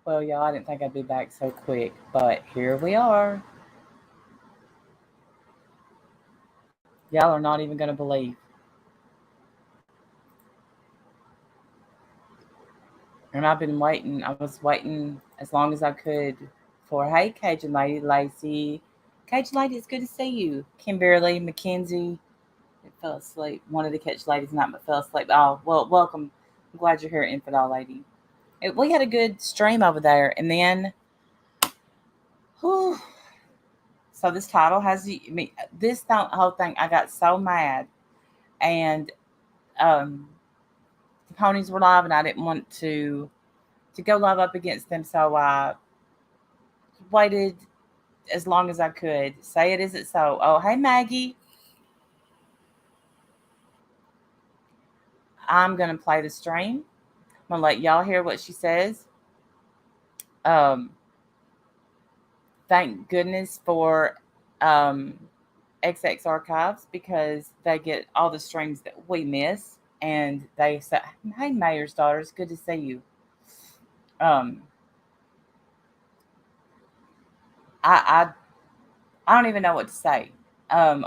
Well, y'all, I didn't think I'd be back so quick, but here we are. Y'all are not even going to believe. And I've been waiting. I was waiting as long as I could for, hey, Cajun Lady, Lacey. Cajun Lady, it's good to see you. Kimberly, Mackenzie, fell asleep. Wanted to catch ladies night, but fell asleep. Oh, well, welcome. I'm glad you're here, Infidel Lady. We had a good stream over there. And then, whew, so this title has, this whole thing, I got so mad. And um, the ponies were live, and I didn't want to go live up against them, so I waited as long as I could. Say it isn't so. Oh, hey Maggie, I'm gonna play the stream. I'm gonna let y'all hear what she says. Um, thank goodness for um, XX Archives because they get all the streams that we miss, and they say, "Hey, Mayor's daughter, it's good to see you." Um, I I don't even know what to say.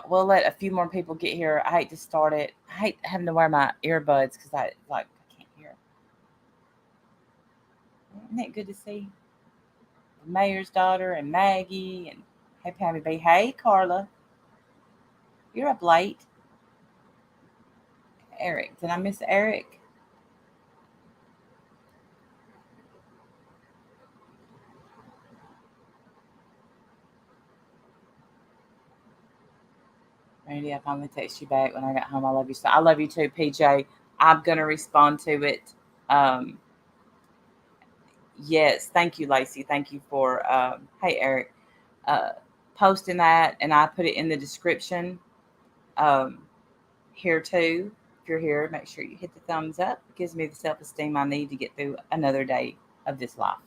We'll let a few more people get here. I hate to start it. I hate having to wear my earbuds because I can't hear. Isn't it good to see the mayor's daughter and Maggie and hey Pammy B. Hey Carla, you're up late. Eric, did I miss Eric? Randy, I finally text you back when I got home. I love you so. I love you too, PJ. I'm gonna respond to it. Um, yes, thank you, Lacey. Thank you for hey Eric, uh, posting that, and I put it in the description um, here too. If you're here, make sure you hit the thumbs up. It gives me the self esteem I need to get through another day of this life.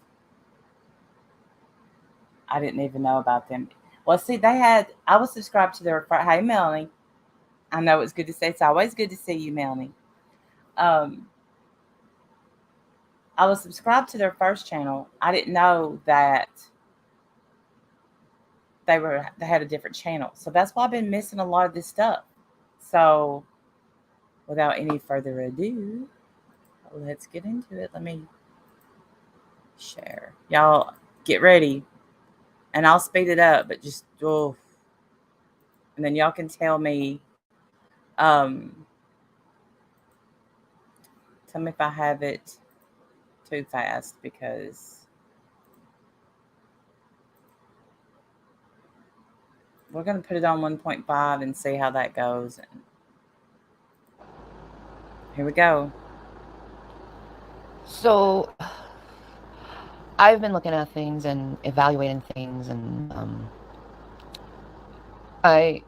I didn't even know about them. Well, see, they had, I was subscribed to their, hey, Melanie. I know it's good to see, it's always good to see you, Melanie. Um, I was subscribed to their first channel. I didn't know that they had a different channel. So that's why I've been missing a lot of this stuff. So without any further ado, let's get into it. Let me share. Y'all get ready. And I'll speed it up, but just oh, and then y'all can tell me if I have it too fast because we're gonna put it on 1.5 and see how that goes. And here we go. So I've been looking at things and evaluating things, and I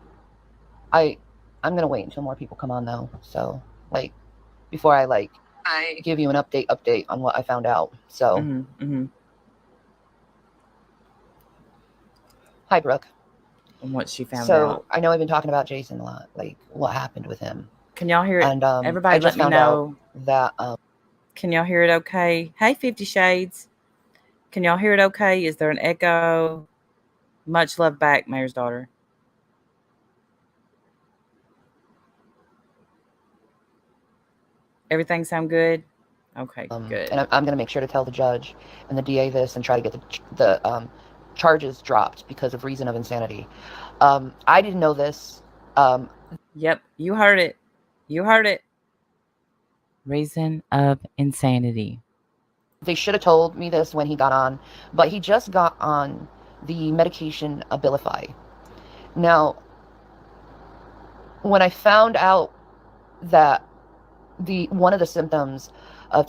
I I'm gonna wait until more people come on though. So like before I give you an update on what I found out. So Mm-hmm, mm-hmm. hi Brooke. And what she found out. So I know I've been talking about Jason a lot, like what happened with him, Can y'all hear it? and Everybody, I let just me found out know. that Can y'all hear it? Okay. Hey, 50 Shades. Can y'all hear it? Okay. Is there an echo? Much love back, Mayor's daughter. Everything sound good? Okay, good. and I'm gonna make sure to tell the judge and the DA this and try to get the charges dropped because of reason of insanity. I didn't know this. Um, Yep, you heard it. You heard it. Reason of insanity. they should have told me this when he got on, but he just got on the medication Abilify. Now, when I found out that the one of the symptoms of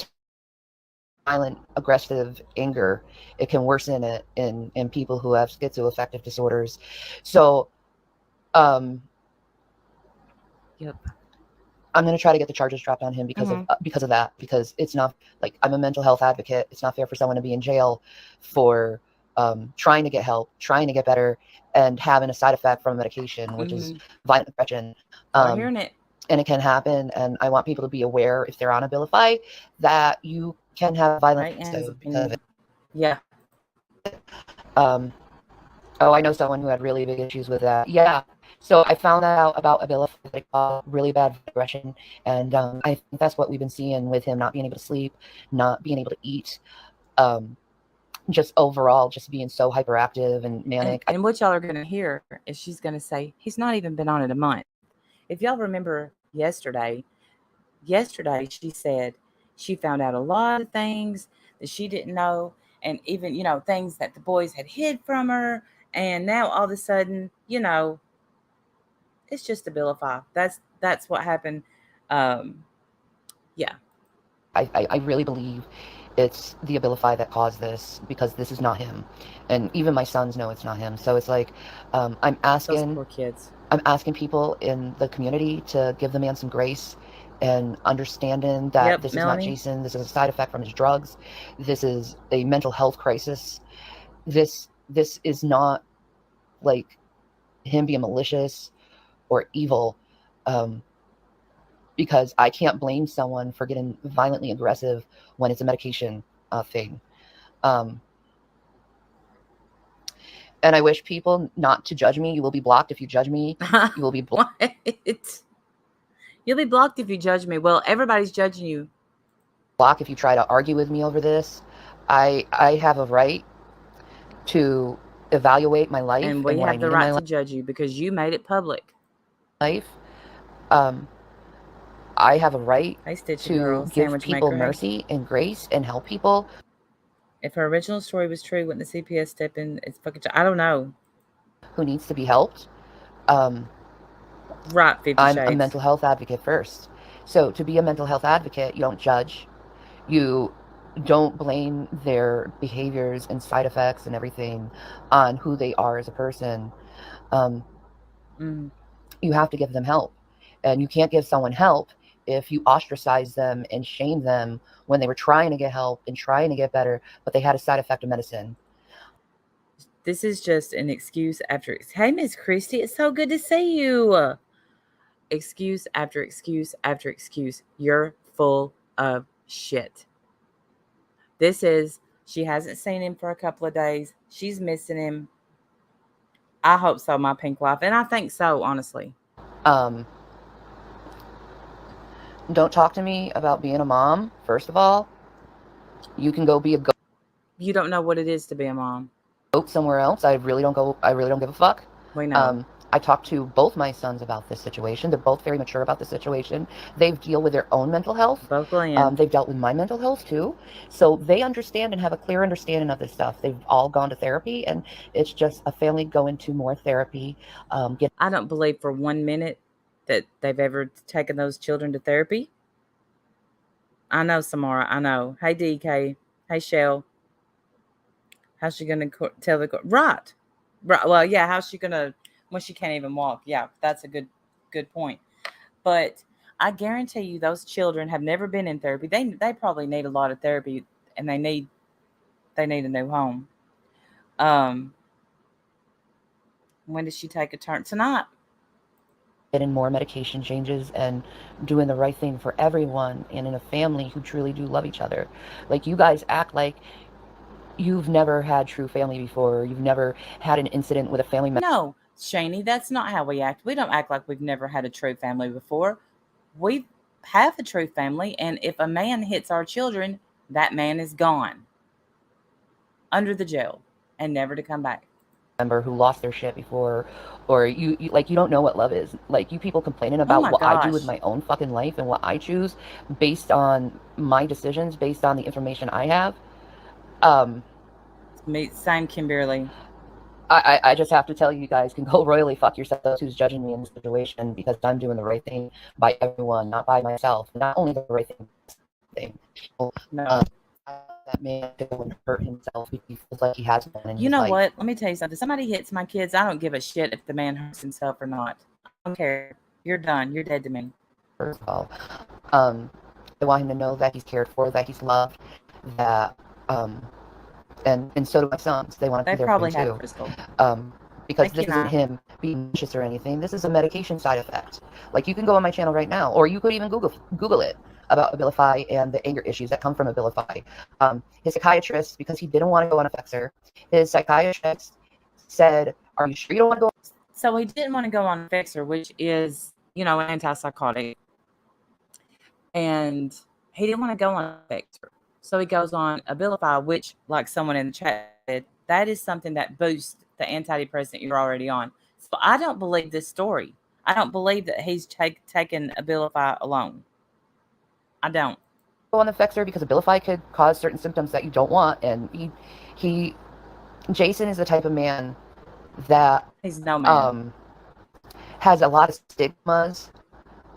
violent, aggressive anger, it can worsen it in people who have schizoaffective disorders. So, um, Yep. I'm going to try to get the charges dropped on him Mm-hmm. because of that, because it's not like I'm a mental health advocate. It's not fair for someone to be in jail for trying to get help, trying to get better, and having a side effect from a medication, which is Mm-hmm. violent aggression. Y'all Um, hearing it? and it can happen. And I want people to be aware if they're on Abilify that you can have violent Right, Anna's episodes because of opinion. it. Yeah. Um, oh, I know someone who had really big issues with that. Yeah. So I found that out about Abilify that it caused really bad aggression, and I think that's what we've been seeing with him not being able to sleep, not being able to eat, just overall just being so hyperactive and manic. And what y'all are going to hear is she's going to say, he's not even been on it a month. If y'all remember yesterday she said she found out a lot of things that she didn't know, and even, things that the boys had hid from her. And now all of a sudden, it's just Abilify. That's what happened. Um, yeah. I really believe it's the Abilify that caused this because this is not him, and even my sons know it's not him. So it's like I'm Those asking poor kids. I'm asking people in the community to give the man some grace and understanding that Yep, this is not Melanie. Jason. This is a side effect from his drugs. This is a mental health crisis. This is not like him being malicious or evil. Um, because I can't blame someone for getting violently aggressive when it's a medication thing. Um, and I wish people not to judge me. You will be blocked if you judge me. You will be What? You'll be blocked if you judge me. Well, everybody's judging you. blocked if you try to argue with me over this. I have a right to evaluate my life And and we what I have the need in right my to judge you because you made it public. life. Um, I have a right Hey, Stitchy to Girl, give sandwich people maker. Hey. mercy and grace and help people If her original story was true, wouldn't the CPS step in? It's fucking. I don't know. who needs to be helped. Um, Right, 50 I'm a Shades. mental health advocate first. So to be a mental health advocate, you don't judge. You don't blame their behaviors and side effects and everything on who they are as a person. Um, Mm. you have to give them help. And you can't give someone help if you ostracize them and shame them when they were trying to get help and trying to get better, but they had a side effect of medicine. This is just an excuse after. Hey, Miss Christie, it's so good to see you. Excuse after excuse after excuse. You're full of shit. This is. She hasn't seen him for a couple of days. She's missing him. I hope so, my pink wife, and I think so, honestly. Um, don't talk to me about being a mom, first of all. You can go be a You don't know what it is to be a mom. goat somewhere else. I really don't give a fuck. We know. Um, I talked to both my sons about this situation. They're both very mature about the situation. They've dealt with their own mental health. Both Glenn. They've dealt with my mental health too. So they understand and have a clear understanding of this stuff. They've all gone to therapy, and it's just a family going to more therapy. Get I don't believe for 1 minute that they've ever taken those children to therapy. I know, Samara. I know. Hey, DK. Hey, Shell. How's she gonna tell the court? Right, right. Well, yeah. How's she gonna when she can't even walk? Yeah, that's a good point. But I guarantee you, those children have never been in therapy. They probably need a lot of therapy, and they need a new home. Um, when did she take a turn tonight? getting more medication changes and doing the right thing for everyone and in a family who truly do love each other. Like you guys act like you've never had true family before. You've never had an incident with a family member No, Shani, that's not how we act. We don't act like we've never had a true family before. We have a true family, and if a man hits our children, that man is gone under the jail and never to come back. who lost their shit before, or you like you don't know what love is. Like you people complaining Oh about my what I do with gosh. my own fucking life and what I choose based on my decisions, based on the information I have. Um, Me, same Kimberly. I just have to tell you, you guys can go royally fuck yourselves who's judging me in this situation because I'm doing the right thing by everyone, not by myself. Not only the right thing, people, No. that man go and hurt himself if he feels like he has one in You his know life. what? Let me tell you something. Somebody hits my kids. I don't give a shit if the man hurts himself or not. I don't care. You're done. You're dead to me. First of all, um, I want him to know that he's cared for, that he's loved, that and so do my sons. They want to They be there for him probably have too. Crystal. Because Thank you, this isn't Night. him being malicious or anything. This is a medication side effect. Like you can go on my channel right now, or you could even Google it. about Abilify and the anger issues that come from Abilify. His psychiatrist, because he didn't want to go on a fixer, his psychiatrist said, "Are you sure you don't want to go?" So he didn't want to go on a fixer, which is, an antipsychotic. And he didn't want to go on a fixer. So he goes on Abilify, which, like someone in the chat said, that is something that boosts the antidepressant you're already on. So I don't believe this story. I don't believe that he's taken Abilify alone. I don't. on the fixer because Abilify could cause certain symptoms that you don't want, and he Jason is the type of man that He's no man. um has a lot of stigmas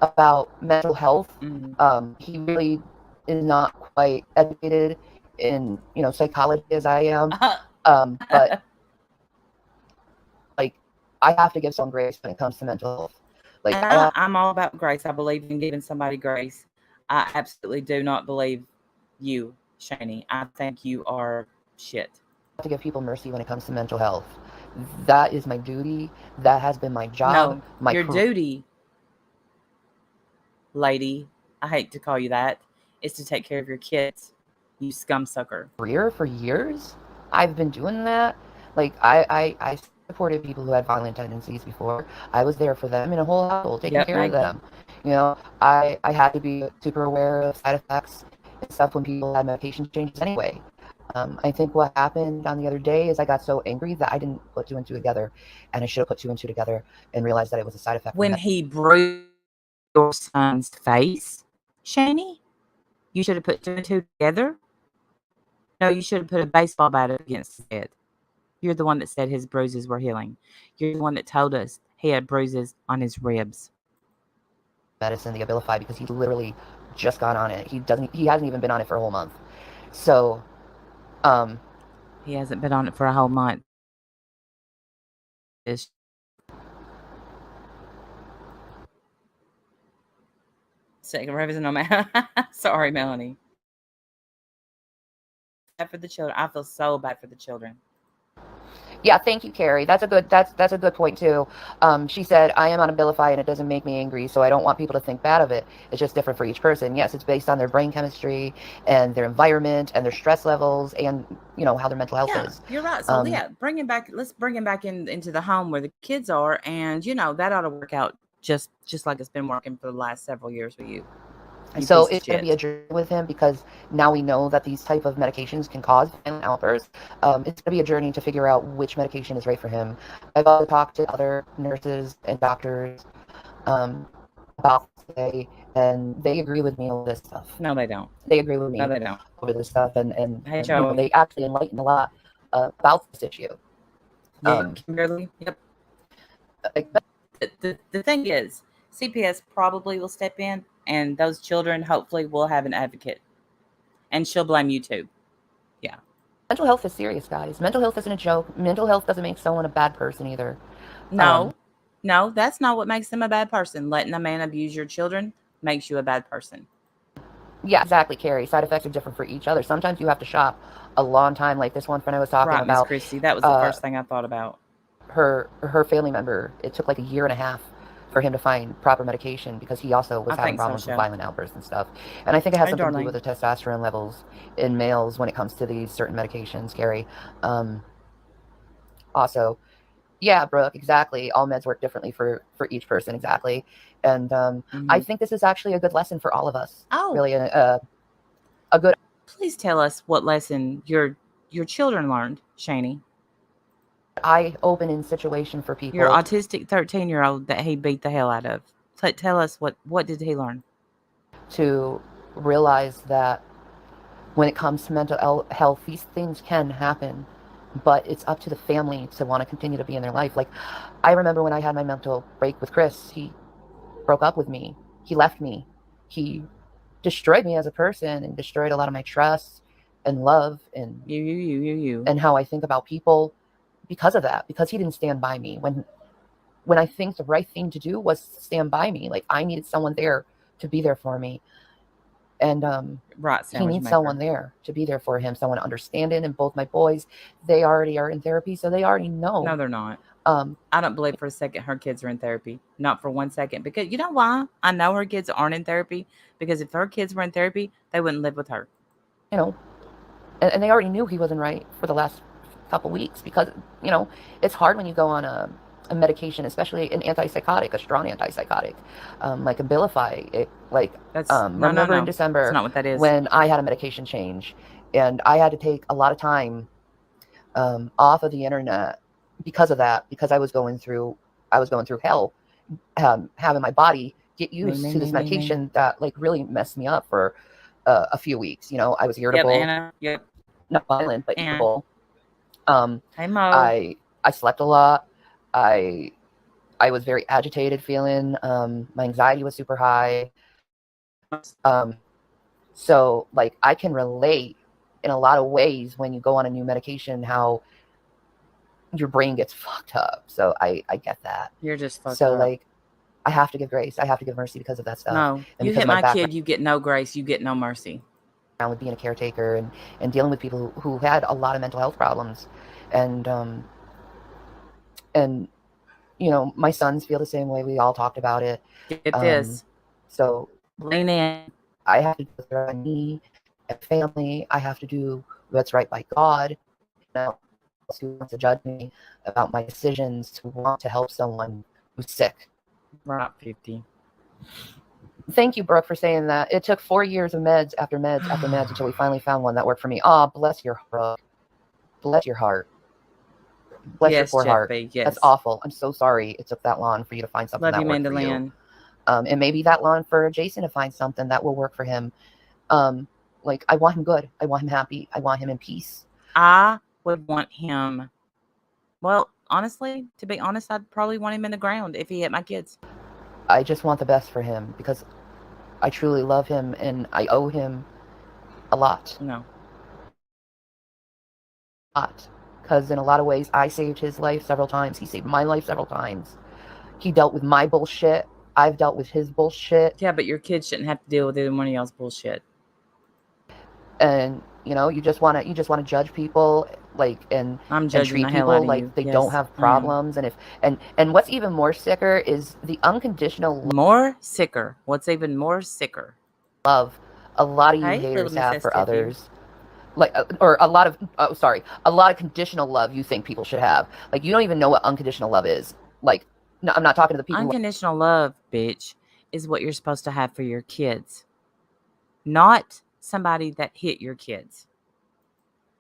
about mental health. Mm. He really is not quite educated in psychology as I am, but like I have to give someone grace when it comes to mental health. Like And I'm all about grace. I believe in giving somebody grace. I absolutely do not believe you, Shani. I think you are shit. have to give people mercy when it comes to mental health. That is my duty. That has been my job, No, my your duty, lady, I hate to call you that, is to take care of your kids, you scumsucker. career for years. I've been doing that. Like I supported people who had violent tendencies before. I was there for them in a whole household, taking Yep, care of Maggie. them. I had to be super aware of side effects and stuff when people had medication changes anyway. I think what happened on the other day is I got so angry that I didn't put two and two together, and I should have put two and two together and realized that it was a side effect. When he bruised your son's face, Shani, you should have put two and two together. No, you should have put a baseball bat against his head. You're the one that said his bruises were healing. You're the one that told us he had bruises on his ribs. Medicine, the Abilify, because he literally just got on it. He hasn't even been on it for a whole month. So, he hasn't been on it for a whole month. It's second revision on my sorry, Melanie. Bad for the children. I feel so bad for the children. yeah, thank you, Carrie. That's a good point too. She said, "I am on Abilify and it doesn't make me angry, so I don't want people to think bad of it. It's just different for each person. Yes, it's based on their brain chemistry and their environment and their stress levels and how their mental health Yeah, is." you're right. So yeah, bring him back. Let's bring him back into the home where the kids are, and that ought to work out just like it's been working for the last several years for you. You So piece of it's going to be shit. a journey with him because now we know that these type of medications can cause violent outbursts. It's going to be a journey to figure out which medication is right for him. I've also talked to other nurses and doctors um, about this today, and they agree with me on this stuff. No, they don't. They agree with No, me they don't. over this stuff, Hey, and Joey. they actually enlightened a lot about this issue. Yeah, Kimberly. Yep. Like, The thing is, CPS probably will step in, and those children hopefully will have an advocate, and she'll blame you too. Yeah. mental health is serious, guys. Mental health isn't a joke. Mental health doesn't make someone a bad person either. Um, No, no, that's not what makes them a bad person. Letting a man abuse your children makes you a bad person. Yeah, exactly, Carrie. Side effects are different for each other. Sometimes you have to shop a long time. Like this one friend I was talking Right, Miss about, Christie. That was the uh, first thing I thought about. her family member. It took like a year and a half for him to find proper medication because he also was I having think so, problems with Shell. violent outbursts and stuff. And I think it has Hey, something to do with darling. the testosterone levels in males when it comes to these certain medications, Carrie. Um, Also, yeah, Brooke, exactly. All meds work differently for each person, exactly. And I Mm-hmm. think this is actually a good lesson for all of us. Oh, Really, a good please tell us what lesson your children learned, Shani. eye-opening situation for Your people autistic 13-year-old that he beat the hell out of. Tell us what did he learn? to realize that when it comes to mental health, these things can happen, but it's up to the family to want to continue to be in their life. Like, I remember when I had my mental break with Chris, he broke up with me. He left me. He destroyed me as a person and destroyed a lot of my trust and love You. and how I think about people because of that, because he didn't stand by me when I think the right thing to do was stand by me. Like I needed someone there to be there for me. And Right, he sandwich needs maker. someone there to be there for him, someone understanding. And both my boys, they already are in therapy, so they already No, know they're not. I don't believe for a second her kids are in therapy. Not for 1 second. Because you know why? I know her kids aren't in therapy. Because if her kids were in therapy, they wouldn't live with her. you know, and they already knew he wasn't right for the last couple weeks because, you know, it's hard when you go on a medication, especially an antipsychotic, a strong antipsychotic, like Abilify. That's no, no, Remember in no. It's December not what that is. when I had a medication change and I had to take a lot of time off of the internet because of that, because I was going through hell, having my body get Me, used me, to me, this me, me. medication that like really messed me up for a few weeks. You know, I was Yep, irritable, Anna. Yep. not violent, but And irritable. Um, hey, Mo. I slept a lot. I I was very agitated feeling. My anxiety was super high. Um, so like I can relate in a lot of ways when you go on a new medication how your brain gets fucked up. So I get that. You're just fucked So up. like I have to give grace. I have to give mercy because of that stuff No. and You because hit of my my background kid, you get no grace. You get no mercy. with being a caretaker and dealing with people who had a lot of mental health problems. And and you know, my sons feel the same way. We all talked about it. Get Um, this. so Lean in. I have to do what's right by me and family. I have to do what's right by God. You know, who wants to judge me about my decisions to want to help someone who's sick? Right, 50. Thank you, Brooke, for saying that. It took 4 years of meds after meds after meds until we finally found one that worked for me. Oh, bless your heart. Bless your heart. Bless your Yes, poor Jeff heart. B. That's Yes. awful. I'm so sorry it took that long for you to find something Love you, that worked for you. Mandalorian. And maybe that long for Jason to find something that will work for him. Um, like I want him good. I want him happy. I want him in peace. I would want him. Well, honestly, to be honest, I'd probably want him in the ground if he hit my kids. I just want the best for him because I truly love him and I owe him a lot. No. A lot. Because in a lot of ways, I saved his life several times. He saved my life several times. He dealt with my bullshit. I've dealt with his bullshit. Yeah, but your kids shouldn't have to deal with either one of y'all's bullshit. And you know, you just wanna judge people like I'm and judging the treat hell out people of like you. they don't Yes, have I am. problems. And if and what's even more sicker is the unconditional More sicker. What's even more sicker? love a lot of you Hey, little haters Miss have for STFU. others. Like or a lot of sorry, a lot of conditional love you think people should have. Like you don't even know what unconditional love is. Like no, I'm not talking to the people who Unconditional love, bitch, is what you're supposed to have for your kids, not somebody that hit your kids.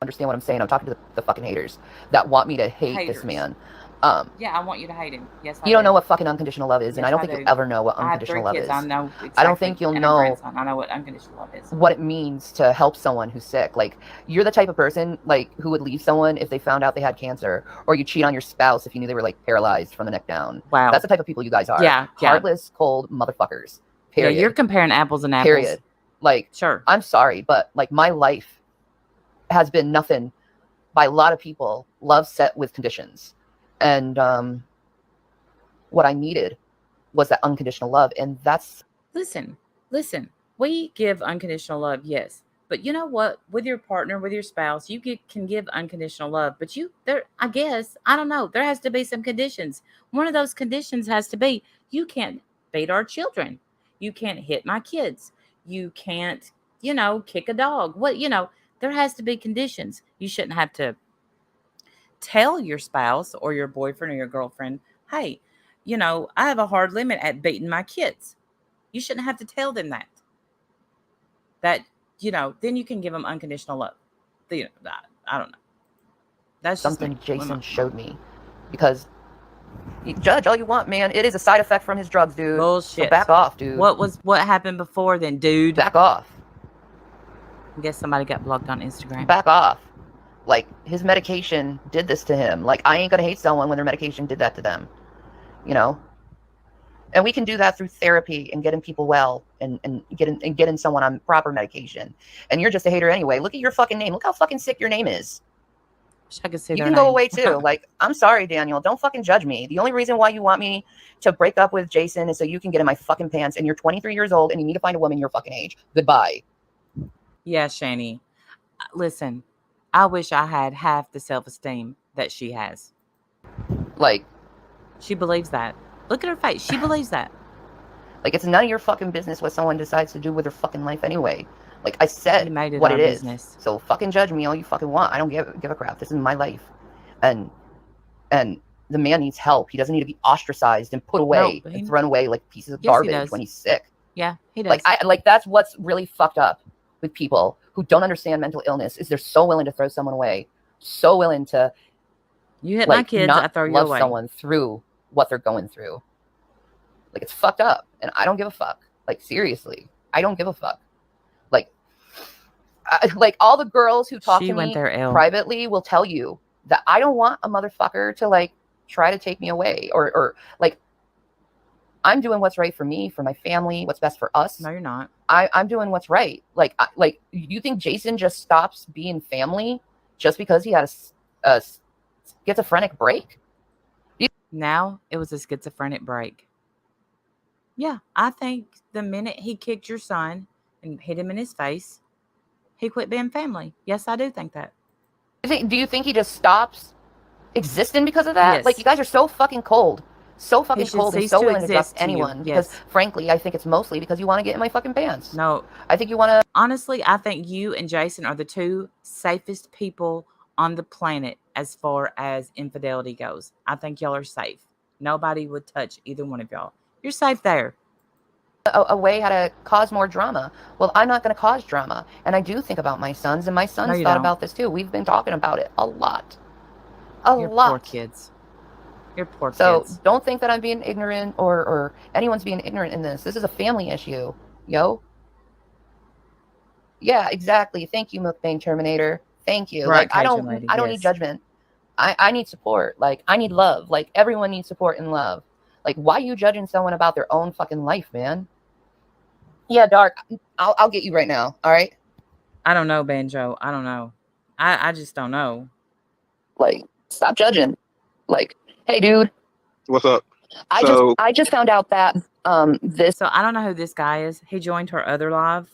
understand what I'm saying. I'm talking to the fucking haters that want me to hate this Haters. man. Um, Yeah, I want you to hate him. Yes, I you don't do. know what fucking unconditional love is, and I Yes, don't I think you'll do. ever know what I have unconditional three love kids. I is. know I don't exactly. think you'll And a know grandson. I know what unconditional love is. what it means to help someone who's sick. Like you're the type of person like who would leave someone if they found out they had cancer, or you cheat on your spouse if you knew they were like paralyzed from the neck down. Wow. That's the type of people you guys are. Yeah, yeah. Heartless, cold motherfuckers. Yeah, you're Period. comparing apples and apples. Period. Like Sure. I'm sorry, but like my life has been nothing by a lot of people. Love set with conditions, and what I needed was that unconditional love, and that's Listen, listen. We give unconditional love, yes. But you know what? With your partner, with your spouse, can give unconditional love. But I guess, I don't know, there has to be some conditions. One of those conditions has to be you can't beat our children. You can't hit my kids. You can't, kick a dog. There has to be conditions. You shouldn't have to tell your spouse or your boyfriend or your girlfriend, hey, I have a hard limit at beating my kids. You shouldn't have to tell them that. That, then you can give them unconditional love. I don't know. That's just me. something Jason showed me because you judge all you want, man. It is a side effect from his drugs, dude. So Bullshit. back off, dude. What happened before then, dude? Back off. I guess somebody got blocked on Instagram. Back off. Like his medication did this to him. Like I ain't gonna hate someone when their medication did that to them. You know? And we can do that through therapy and getting people well and getting someone on proper medication. And you're just a hater anyway. Look at your fucking name. Look how fucking sick your name is. Wish I could see You their can go name. away too. Like, I'm sorry, Daniel. Don't fucking judge me. The only reason why you want me to break up with Jason is so you can get in my fucking pants. And you're 23 years old and you need to find a woman your fucking age. Goodbye. Yeah, Shani. Listen, I wish I had half the self esteem that she has. Like, She believes that. Look at her face. She believes that. Like, it's none of your fucking business what someone decides to do with their fucking life anyway. Like, I You said made it what our it is. business. So fucking judge me all you fucking want. I don't give a crap. This is my life. And and the man needs help. He doesn't need to be ostracized and put No, away and thrown away like pieces of yes, he garbage does. when he's sick. Yeah, he Like, does. that's what's really fucked up with people who don't understand mental illness is they're so willing to throw someone away, so willing to You hit my like kids, I not throw you love away. someone through what they're going through. Like, it's fucked up, and I don't give a fuck. Like, seriously, I don't give a fuck. Like, like all the girls who talk to me privately will tell you that I don't want a motherfucker to like try to take me away or like I'm doing what's right for me, for my family, what's best for us. No, you're not. I'm doing what's right. Like, you think Jason just stops being family just because he had a schizophrenic break? Now it was a schizophrenic break. Yeah, I think the minute he kicked your son and hit him in his face, he quit being family. Yes, I do think that. Do you think he just stops existing because of that? Yes. Like, you guys are so fucking cold. So fucking cold and so willing to drop anyone. Because, frankly, I think it's mostly because you want to get in my fucking pants. No. I think you want to... Honestly, I think you and Jason are the two safest people on the planet as far as infidelity goes. I think y'all are safe. Nobody would touch either one of y'all. You're safe there. A way how to cause more drama. Well, I'm not going to cause drama. And I do think about my sons, and my sons thought about this too. We've been talking about it a lot. You're poor kids. You're poor kids. So don't think that I'm being ignorant or anyone's being ignorant in this. This is a family issue, yo. Yeah, exactly. Thank you, Mukbang Terminator. Thank you. Right, like, I don't need judgment. I need support. Like, I need love. Like, everyone needs support and love. Like, why are you judging someone about their own fucking life, man? Yeah, Dark. I'll get you right now. All right. I don't know, Banjo. I don't know. I just don't know. Like, stop judging. Like, hey, dude. What's up? I just found out that this. So I don't know who this guy is. He joined her other live.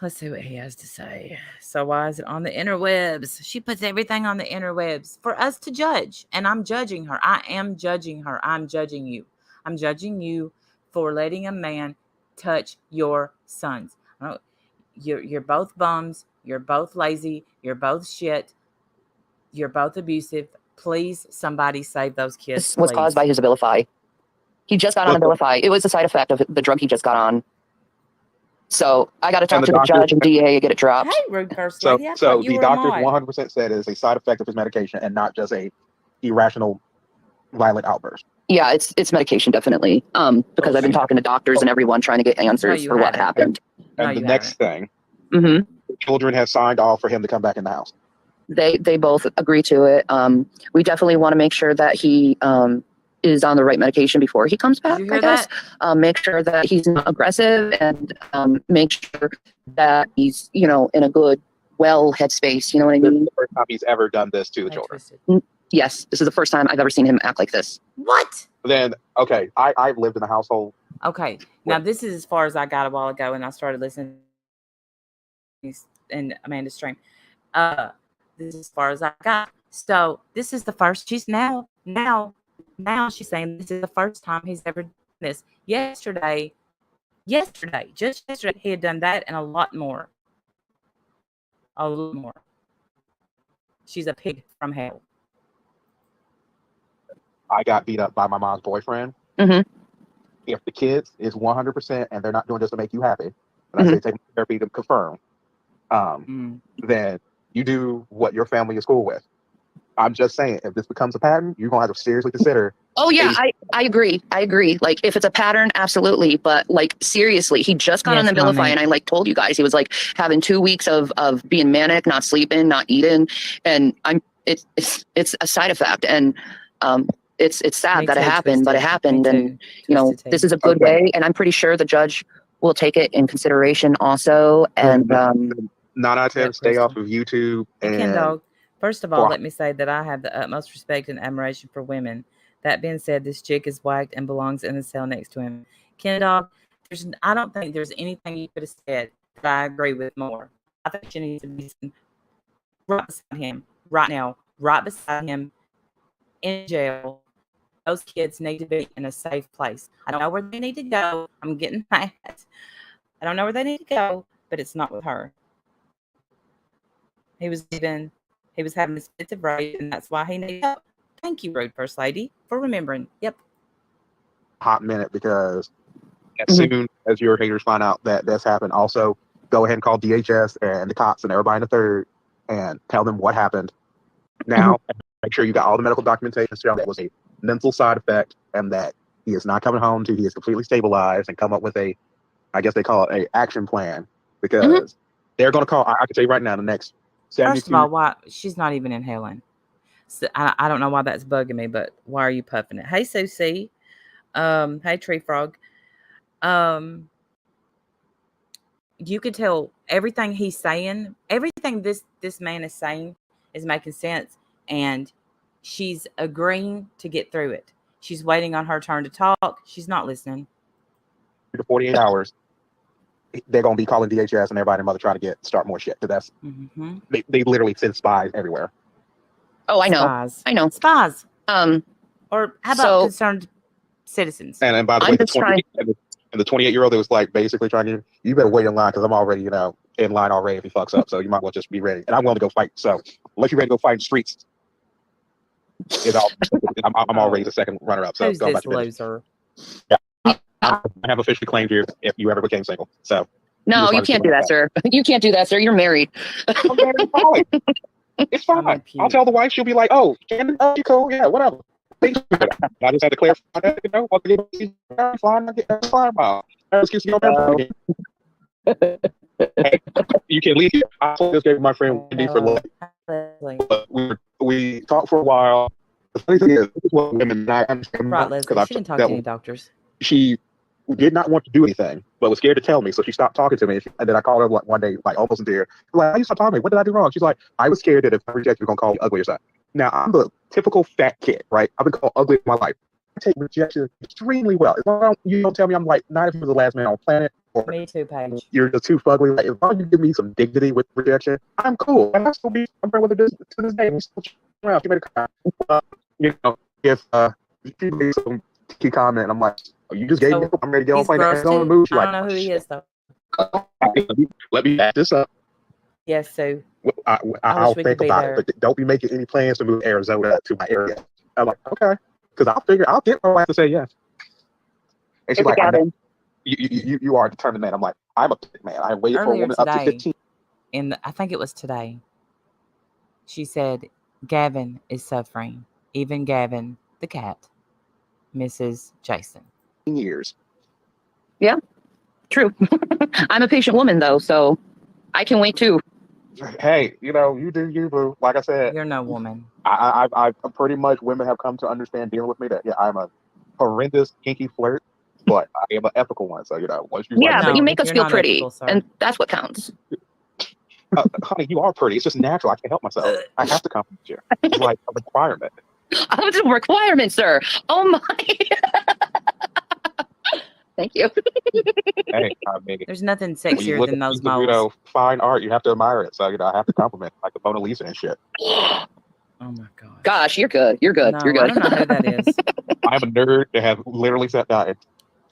Let's see what he has to say. So why is it on the interwebs? She puts everything on the interwebs for us to judge. And I'm judging her. I am judging her. I'm judging you. I'm judging you for letting a man touch your sons. You're both bums. You're both lazy. You're both shit. You're both abusive. Please, somebody save those kids. This was caused by his Abilify. He just got on Abilify. It was a side effect of the drug he just got on. So I got to talk to the judge and DA and get it dropped. Hey, rude first lady. So the doctors 100% said it's a side effect of his medication and not just a irrational, violent outburst. Yeah, it's medication definitely. Because I've been talking to doctors and everyone trying to get answers for what happened. And the next thing, children have signed off for him to come back in the house. They both agree to it. We definitely want to make sure that he is on the right medication before he comes back, I guess. Make sure that he's not aggressive and make sure that he's, in a good, well headspace. You know what I mean? This is the first time he's ever done this to the children. Yes, this is the first time I've ever seen him act like this. What? Then, okay, I've lived in a household. Okay, now this is as far as I got a while ago, and I started listening in Amanda's stream. This is as far as I got. So this is the first. She's now she's saying this is the first time he's ever done this. Yesterday, just yesterday, he had done that and a lot more. A lot more. She's a pig from hell. I got beat up by my mom's boyfriend. If the kids is 100% and they're not doing this to make you happy, and I say take therapy to confirm, then you do what your family is cool with. I'm just saying, if this becomes a pattern, you're going to have to seriously consider. Oh, yeah, I agree. Like, if it's a pattern, absolutely. But, like, seriously, he just got on the Abilify, and I, told you guys, he was, having 2 weeks of being manic, not sleeping, not eating. And it's a side effect. And it's sad that it happened, but it happened. And, this is a good way. And I'm pretty sure the judge will take it in consideration also. And 9 out of 10, stay off of YouTube. And Ken Dog. First of all, let me say that I have the utmost respect and admiration for women. That being said, this chick is whacked and belongs in the cell next to him. Ken Dog, I don't think there's anything you could have said that I agree with more. I think she needs to be right beside him right now, right beside him, in jail. Those kids need to be in a safe place. I don't know where they need to go. I'm getting mad. I don't know where they need to go, but it's not with her. He was having his fits of rage, and that's why he needed help. Thank you, Rude First Lady, for remembering. Yep. Hot minute, because as soon as your haters find out that that's happened, also go ahead and call DHS and the cops and everybody in the third and tell them what happened. Now, make sure you got all the medical documentation show that was a mental side effect and that he is not coming home till he is completely stabilized, and come up with a, I guess they call it a action plan, because they're going to call, I can tell you right now, the next 72. First of all, why she's not even inhaling. So I don't know why that's bugging me, but why are you puffing it? Hey, Susie. Hey, Tree Frog. You could tell everything he's saying, everything this man is saying is making sense, and she's agreeing to get through it. She's waiting on her turn to talk. She's not listening. To 48 hours, they're going to be calling DHS and everybody and mother trying to start more shit. Because that's they literally send spies everywhere. Oh, I know. Spies. I know. Spies. Or how about concerned citizens? And by the way, the 28-year-old that was like basically trying to, you better wait in line because I'm already, in line already if he fucks up. So you might well just be ready. And I'm willing to go fight. So unless you're ready to go fight in the streets, I'm already the second runner-up. So who's this loser? Yeah, I have officially claimed you if you ever became single. So no, you can't do that, sir. You can't do that, sir. You're married. It's fine. I'll tell the wife. She'll be like, "Oh, Shannon, you cool? Yeah, whatever." I just had to clarify that. Fine. Excuse me. Hey, you can leave. I just gave my friend Wendy for lunch. We talked for a while. The funny thing is, this is what women not understand. Right, Leslie. She didn't talk to any doctors. She did not want to do anything, but was scared to tell me, so she stopped talking to me. And then I called her one day, like almost in tears. Like, "Why you stop talking to me? What did I do wrong?" She's like, "I was scared that if I reject you, you're gonna call me ugly or something." Now I'm the typical fat kid, right? I've been called ugly in my life. I take rejection extremely well. As long as you don't tell me I'm like not even the last man on the planet, or me too, Paige. You're just too fugly. Like, as long as you give me some dignity with rejection, I'm cool. And I still be I'm friend with her to this day. We still around. She made a comment. If she made some key comment, and I'm like, "Oh, you just gave me. I'm ready to get on plane and go on the move." I don't know who he is though. Let me back this up. Yes, so I'll think about it, but don't be making any plans to move Arizona to my area. I'm like, okay, because I'll get my wife to say yes. And she's like, you are a determined man. I'm like, I'm a man. I waited for a woman up to 15. I think it was today. She said, Gavin is suffering. Even Gavin, the cat, Mrs. Jason. Years. Yeah, true. I'm a patient woman, though, so I can wait, too. Hey, you do you, boo. Like I said, you're no woman. I pretty much, women have come to understand dealing with me that, I'm a horrendous, kinky flirt, but I am an ethical one. So, once you... Yeah, but you make us feel pretty, ethical, and that's what counts. Honey, you are pretty. It's just natural. I can't help myself. I have to compliment you. It's like a requirement. Oh, it's a requirement, sir. Oh, my. Thank you. Hey, there's nothing sexier than those moles. Fine art, you have to admire it. So, I have to compliment like the Mona Lisa and shit. Oh my gosh. Gosh, you're good. You're good. No, you're good. I don't know who that is. I'm a nerd that have literally sat down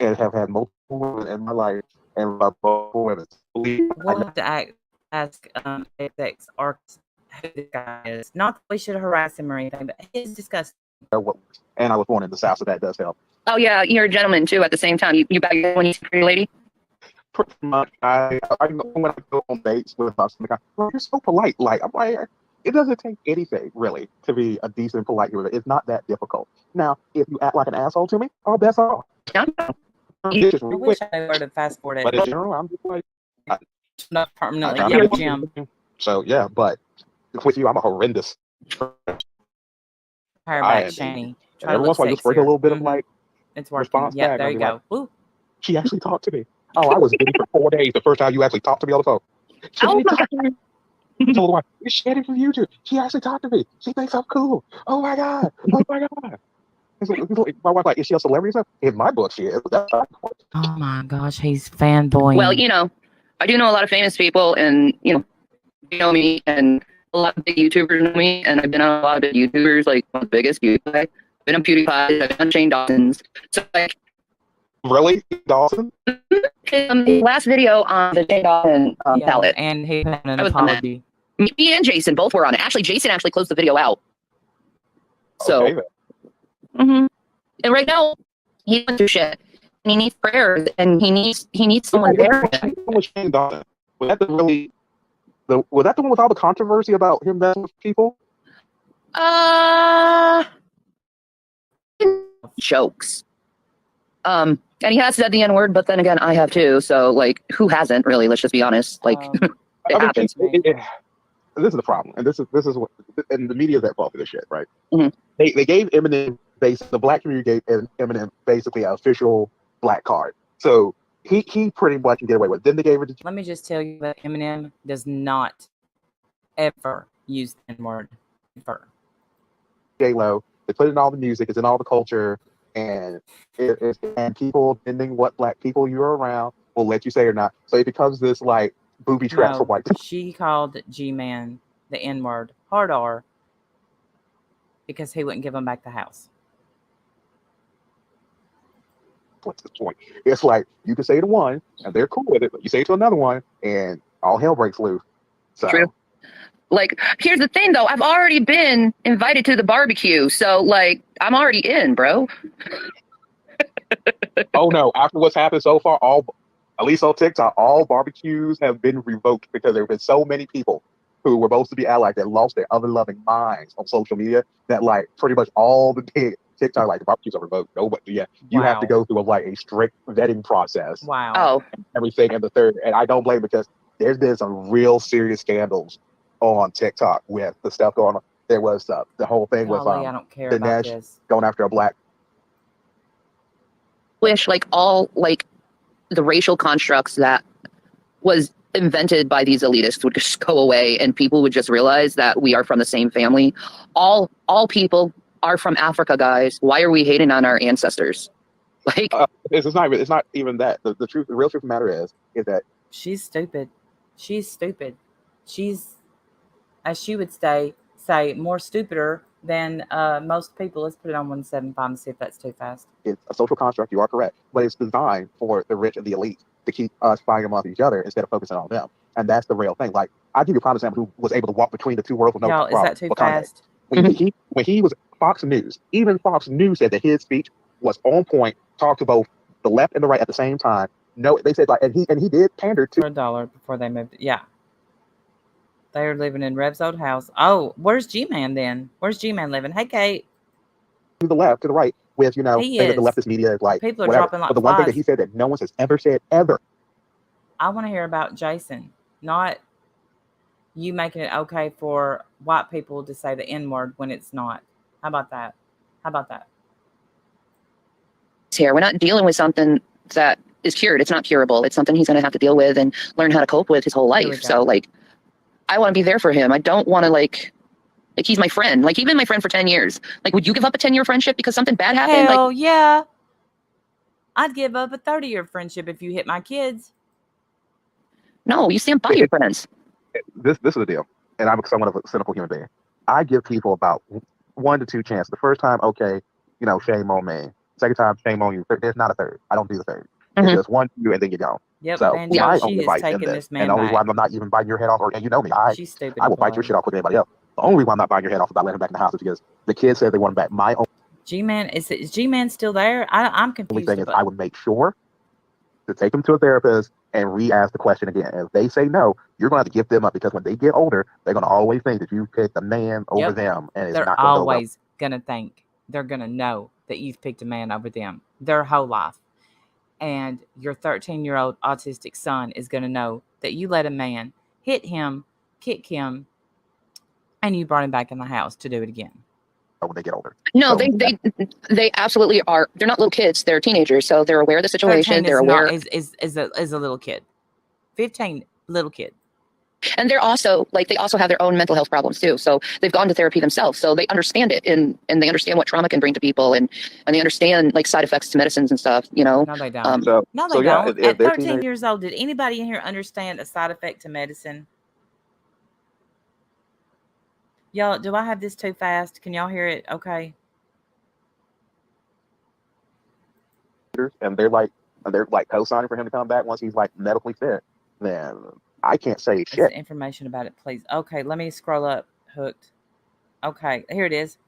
and have had multiple women in my life and love both women. We'll have to ask XX or who this guy is. Not that we should harass him or anything, but he is disgusting. And I was born in the South, so that does help. Oh yeah, you're a gentleman too. At the same time, you back when you see a pretty lady. Pretty much. I when I go on dates with my son, well, you're so polite. Like, I'm like, it doesn't take anything really to be a decent, polite human. It's not that difficult. Now, if you act like an asshole to me, oh, that's all. Yeah. I wish I were to fast forward it. But in general, I'm just like, not permanently Jim. So yeah, but with you, I'm a horrendous. Back, shanny. Every once in a while, just bring a little bit of like. It's working. Yeah, there you go. Like, she actually talked to me. Oh, I was busy for 4 days. The first time you actually talked to me on the phone. Oh my God. I told her, "You're Shannon from YouTube. She actually talked to me. She thinks I'm cool. Oh my God. Oh my God." My wife like, "Is she a celebrity?" In my book, she is. Oh my gosh, he's fanboying. Well, I do know a lot of famous people, and you know me, and a lot of big YouTubers know me, and I've been on a lot of big YouTubers, like one of the biggest, PewDiePie. I've been on PewDiePie, I've been on Shane Dawson's. So like, really, Dawson? His last video on the Shane Dawson palette, and he had an I was on that. apology. Me and Jason both were on it. Actually, Jason actually closed the video out. So, Okay, and right now he went through shit, and he needs prayers, and he needs someone there. Was that the really was that the one with all the controversy about him messing with people? Jokes. And he has said the N-word, but then again, I have too. So like, who hasn't really? Let's just be honest. Like, it happens. This is the problem, and this is what, and the media is at fault for this shit, right? They gave Eminem the black community gave Eminem basically an official black card, so he pretty much can get away with it. Then they gave it to. Let me just tell you that Eminem does not ever use the N-word. Ever. J-Lo, they put it in all the music, it's in all the culture, and and people, depending what black people you're around, will let you say or not. So it becomes this like booby trap for white people. She called G-Man the N-word, hard R, because he wouldn't give him back the house. What's the point? It's like you can say to one and they're cool with it, but you say it to another one and all hell breaks loose. So. True. Like, here's the thing though, I've already been invited to the barbecue, so like I'm already in, bro. Oh no, after what's happened so far, at least on TikTok, all barbecues have been revoked because there have been so many people who were supposed to be allies that lost their other loving minds on social media that like pretty much all the TikTok, like the barbecues are revoked. Nobody, you have to go through a strict vetting process. Wow. Oh. Everything and the third, and I don't blame because there's been some real serious scandals on TikTok with the stuff going on. There was the whole thing with I don't care the about Nash this. going after a black. Wish like all like the racial constructs that was invented by these elitists would just go away, and people would just realize that we are from the same family. All people are from Africa, guys. Why are we hating on our ancestors? Like, It's not even that. The real truth of the matter is that she's stupid. She's stupid. She's, as she would say more stupider than most people. Let's put it on 175 and see if that's too fast. It's a social construct. You are correct, but it's designed for the rich and the elite to keep us fighting amongst each other instead of focusing on them. And that's the real thing. Like, I'll give you a prime example who was able to walk between the two worlds with no problem. Is that too fast? When he was Fox News, even Fox News said that his speech was on point, talked to both the left and the right at the same time. No, they said like, and he did pander to $1 before they moved. Yeah. They are living in Rev's old house. Oh, where's G-Man then? Where's G-Man living? Hey, Kate. To the left, to the right, with saying that the leftist media is like people are whatever. dropping like but the one flies. thing that he said that no one has ever said ever. I want to hear about Jason, not you making it okay for white people to say the N-word when it's not. How about that? Here, we're not dealing with something that is cured. It's not curable. It's something he's going to have to deal with and learn how to cope with his whole life. So like, I want to be there for him. I don't want to like he's my friend. Like, he's been my friend for 10 years. Like, would you give up a 10-year friendship because something bad happened? Hell yeah. I'd give up a 30-year friendship if you hit my kids. No, you stand by your friends. This is the deal. And I'm somewhat of a cynical human being. I give people about 1 to 2 chances. The first time, okay, shame on me. Second time, shame on you. There's not a third. I don't do the third. It's just 1, 2, and then you're gone. Yep, so my only advice in this, and the only reason I'm not even biting your head off, and you know me, she's stupid. I will bite your shit off with anybody else. The only reason I'm not biting your head off about letting him back in the house is because the kids said they want him back. My own G-Man, is G-Man still there? I'm confused. The only thing is, I would make sure to take them to a therapist and re-ask the question again. And if they say no, you're going to have to give them up, because when they get older, they're going to always think that you picked a man over them, and it's not going to go well. They're always going to think, they're going to know that you've picked a man over them their whole life. And your 13-year-old autistic son is going to know that you let a man hit him, kick him, and you brought him back in the house to do it again. When they get older. No, so, they absolutely are. They're not little kids. They're teenagers, so they're aware of the situation. They're aware. Is a little kid. 15, little kid. And they're also they also have their own mental health problems too. So they've gone to therapy themselves. So they understand it, and they understand what trauma can bring to people, and they understand side effects to medicines and stuff. No, they don't. No, they don't. At 13 years old, did anybody in here understand a side effect to medicine? Y'all, do I have this too fast? Can y'all hear it? Okay. And they're like co-signing for him to come back once he's like medically fit, then I can't say It's shit. the information about it, please. Okay, let me scroll up. Hooked. Okay, here it is.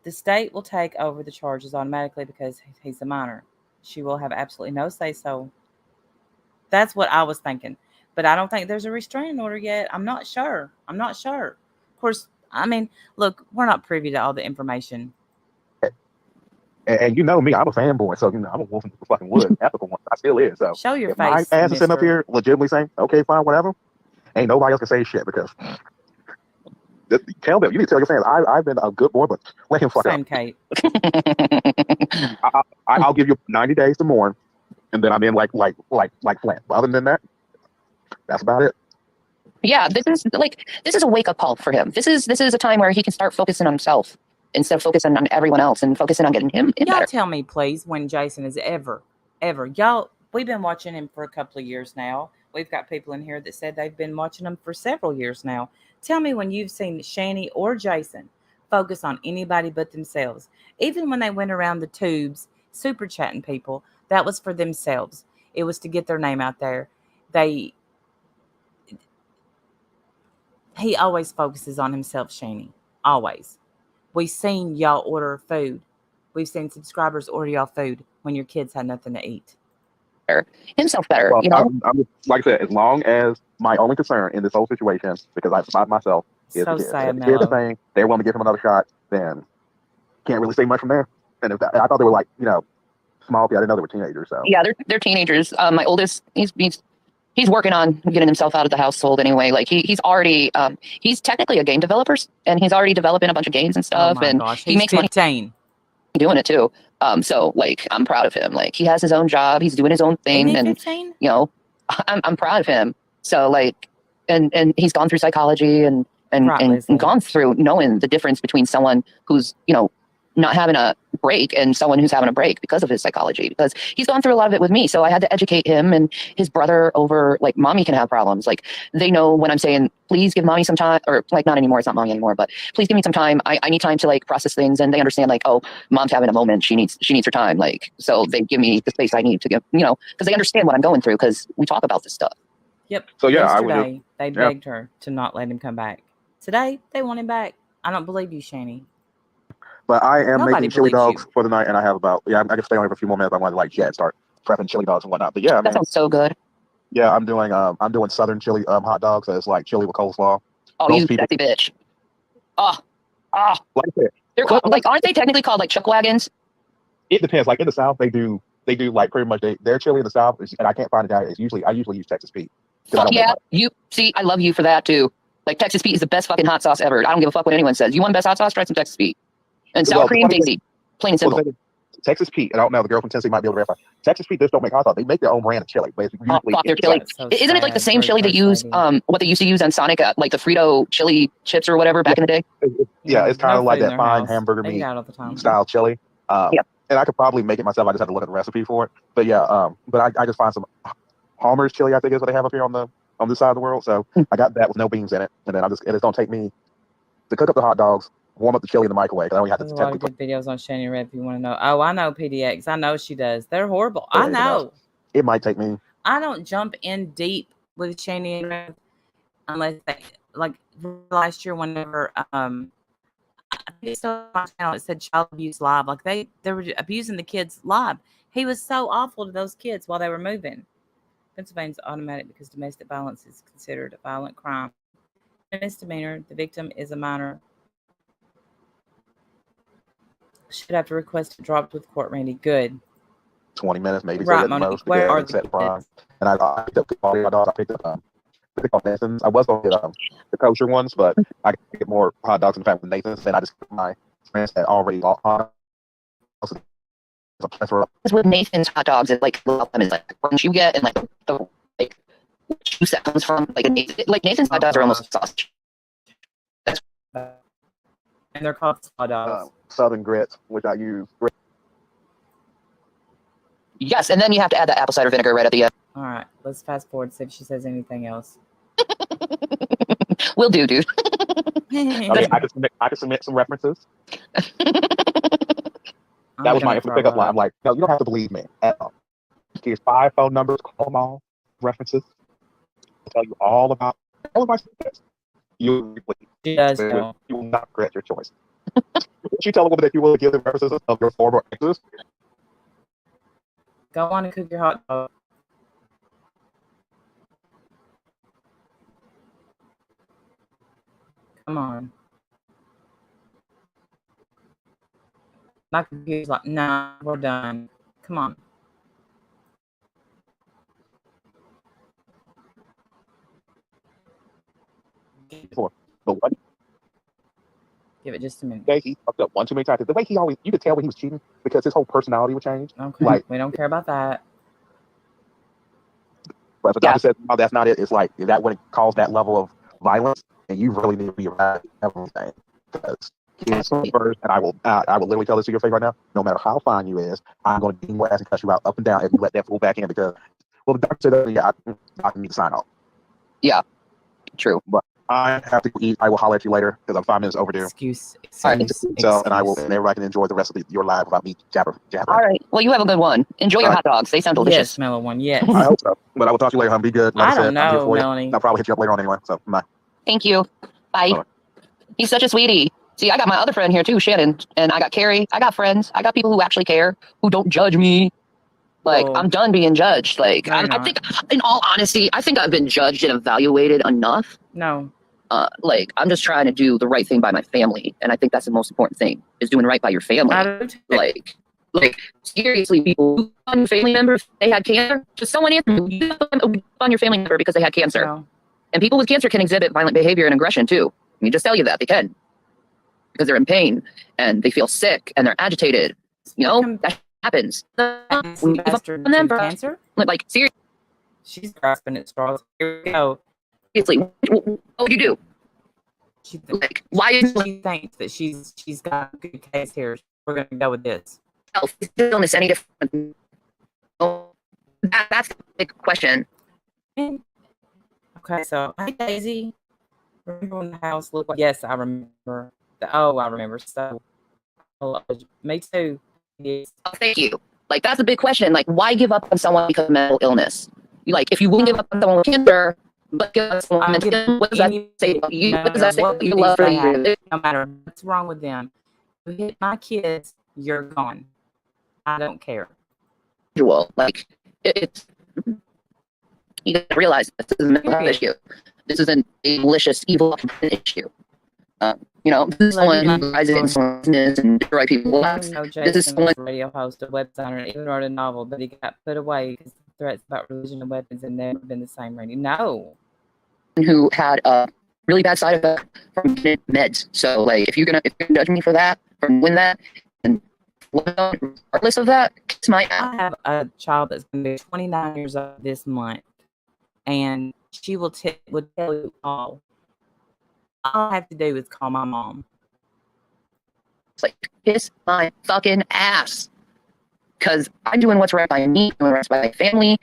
The state will take over the charges automatically because he's a minor. She will have absolutely no say so. That's what I was thinking. But I don't think there's a restraining order yet. I'm not sure. I'm not sure. Of course, I mean, look, we're not privy to all the information. And you know me, I'm a fanboy, so I'm a wolf in the fucking woods, ethical one. I still is. So Show your if my face, ass is sitting up mister. here legitimately saying, "Okay, fine, whatever," ain't nobody else can say shit because tell them. You need to tell your fans. I've been a good boy, but let him fuck up. Same, Kate. I'll give you 90 days to mourn, and then I'm in like Flint. But other than that, that's about it. Yeah, this is a wake up call for him. This is a time where he can start focusing on himself instead of focusing on everyone else and focusing on getting him in Y'all better. tell me, please, when Jason is ever, y'all. We've been watching him for a couple of years now. We've got people in here that said they've been watching him for several years now. Tell me when you've seen Shanny or Jason focus on anybody but themselves. Even when they went around the tubes, super chatting people, that was for themselves. It was to get their name out there. They He always focuses on himself, Shanny. Always. We've seen y'all order food. We've seen subscribers order y'all food when your kids had nothing to eat. Himself better, Well, you know? I'm just, like I said, as long as my only concern in this whole situation, because I survived myself, is So the kids. sad, If the kids are Mello. saying they want to give him another shot, then can't really say much from there. And I thought they were like, small. I didn't know they were teenagers. So Yeah, they're teenagers. My oldest, he's working on getting himself out of the household anyway. Like he's already he's technically a game developer, and he's already developing a bunch of games and Oh stuff, my and gosh, he he's makes money 15. doing it too. So like I'm proud of him. Like he has his own job, he's doing his own Isn't thing, he and 15? I'm proud of him. So like, and he's gone through psychology and Right, Leslie. gone through knowing the difference between someone who's not having a break and someone who's having a break because of his psychology, because he's gone through a lot of it with me. So I had to educate him and his brother over like mommy can have problems. Like they know when I'm saying, please give mommy some time, or like not anymore, it's not mommy anymore, but please give me some time. I need time to like process things. And they understand like, oh, mom's having a moment. She needs her time. Like, so they give me the space I need to give, because they understand what I'm going through because we talk about this stuff. Yep. So yeah, yesterday they begged her to not let him come back. Today they want him back. I don't believe you, Shanny. But I am Nobody making chili believes dogs you. for the night, and I have I can stay on here for a few more minutes. I want to like start prepping chili dogs and whatnot. But yeah, That sounds so good. yeah, I'm doing southern chili hot dogs. So it's like chili with coleslaw. Oh, Most you people, sexy bitch. Oh, like I said, they're called like, aren't they technically called like chuck wagons? it depends. Like in the South, they do like pretty much their chili in the South, and I can't find it out. I usually use Texas Pete because I don't make Yeah, money. you see, I love you for that too. Like Texas Pete is the best fucking hot sauce ever. I don't give a fuck what anyone says. You want the best hot sauce? Try some Texas Pete. And sour Well, cream, Daisy. Plain and simple. Texas Pete, and I don't know, the girl from Tennessee might be able to verify. Texas Pete just don't make hot sauce. They make their own brand of chili, but it's Oh, usually fuck their chili. So Isn't it like the sad same for chili they First use, Lady. what they used to use on Sonic, like the Frito chili chips or whatever back in the day? It's kind No of like food in that their fine house. hamburger They eat meat out all the time. style chili. Yep. And I could probably make it myself. I just have to look at the recipe for it. But yeah, but I just find some Palmer's chili, I think is what they have up here on this side of the world. So I got that with no beans in it, and then it just don't take me to cook up the hot dogs, warm up the chili in the microwave. I only have to There's a lot of good videos on Shanny Red if you want to know. Oh, I know PDX. I know she does. They're horrible. I know. It might take me. I don't jump in deep with Shanny Red unless they, like last year whenever I think it's on my channel it said child abuse live. Like they were abusing the kids live. He was so awful to those kids while they were moving. Pennsylvania's automatic because domestic violence is considered a violent crime. A misdemeanor. The victim is a minor. Should have to request it dropped with court, Randy. Good. 20 minutes, maybe Right, at the Monique. most, to Where get are and the set the prime. kids? And I picked up the quality hot dogs. I picked up Nathan's. I was going to get the kosher ones, but I could get more hot dogs in fact with Nathan's. And I just put my friends that already bought hot dogs. Because with Nathan's hot dogs, it's like them is like the crunch you get and like the like juice that comes from like Nathan's hot dogs are almost sausage. And they're called saw dogs. Southern grits, which I use. Yes, and then you have to add the apple cider vinegar right at the end. All right, let's fast forward, see if she says anything else. Will do, dude. Okay, I can submit some references. That was my infamous pickup line. I'm like, no, you don't have to believe me at all. Here's 5 phone numbers, call them all, references. I'll tell you all about all of my secrets. You will not regret your choice. Would you tell a woman that you will give the references of your former exes? Go on and cook your hot dog. Come on. My computer's like, nah, we're done. Come on. But what? Give it just a minute. He fucked up one too many times. The way he always, you could tell when he was cheating because his whole personality would change. Okay, like, we don't care about that. But if a doctor says, no, that's not it, it's like, is that when it caused that level of violence? And you really need to be around everything. Because he is first, and I will literally tell this to your face right now, no matter how fine you is, I'm going to beat your ass and cut you out up and down if you let that fool back in because, well, the doctor said, yeah, I need to sign off. Yeah, true. But I have to eat. I will holler at you later because I'm 5 minutes overdue. Excuse. And everybody can enjoy the rest of your life without me jabbering. All right. Well, you have a good one. Enjoy your hot dogs. They sound delicious. Yes, mellow one. Yes. I hope so. But I will talk to you later, hon. Be good. Like I don't know, Melanie. I'll probably hit you up later on anyway. So, bye. Thank you. Bye. Right. He's such a sweetie. See, I got my other friend here too, Shannon, and I got Carrie. I got friends. I got people who actually care, who don't judge me. Like, I'm done being judged. Like, I think, in all honesty, I think I've been judged and evaluated enough. No. Like, I'm just trying to do the right thing by my family. And I think that's the most important thing, is doing right by your family. Like, seriously, people, on your family members, they had cancer. Just someone answer me, on your family member because they had cancer. No. And people with cancer can exhibit violent behavior and aggression too. Let me just tell you that they can. Because they're in pain and they feel sick and they're agitated. You know, that happens. We give up on them for cancer. Like, seriously. She's grasping at straws. Here we go. Seriously, what would you do? Like, why is she thinks that she's got a good case here? We're gonna go with this. Is illness any different? That's the big question. Okay, so hey Daisy, remember when the house looked like? Yes, I remember. I remember. So, me too. Yes. Oh, thank you. Like, that's a big question. Like, why give up on someone because of mental illness? Like, if you wouldn't give up on someone with cancer, but give up on someone with mental illness, what does that say about you? What does that say about your love for you? No matter what's wrong with them, if you hit my kids, you're gone. I don't care. Like, it's you gotta realize this is a mental health issue. This isn't a malicious, evil issue. You know, this is someone who rises and destroy people's lives. This is someone radio host, a web designer, even wrote a novel, but he got put away because of threats about religion and weapons and never been the same. Randy, no. Who had a really bad side effect from meds. So, like, if you're gonna judge me for that, from doing that, and regardless of that, it's my. I have a child that's going to be 29 years old this month, and she would tell you all. All I have to do is call my mom. It's like, kiss my fucking ass. Because I'm doing what's right by me, doing what's right by my family,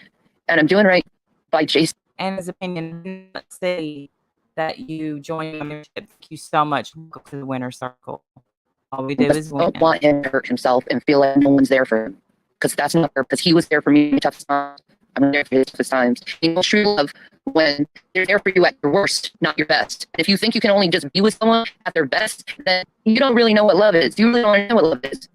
and I'm doing right by Jason. And his opinion, let's say that you join membership. Thank you so much. Welcome to the winner circle. All we do is win. I don't want him to hurt himself and feel like no one's there for him. Because that's not fair. Because he was there for me in the toughest times. I'm there for his toughest times. He knows true love when they're there for you at your worst, not your best. And if you think you can only just be with someone at their best, then you don't really know what love is. You really don't understand what love is.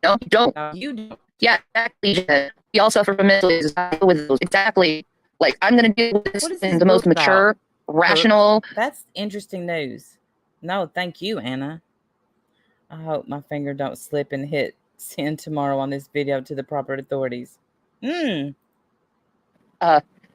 No, you don't. No, you don't. Yeah, exactly. We all suffer from mental illness. Exactly. Like, I'm going to deal with this in the most mature, rational. That's interesting news. No, thank you, Anna. I hope my finger don't slip and hit send tomorrow on this video to the proper authorities.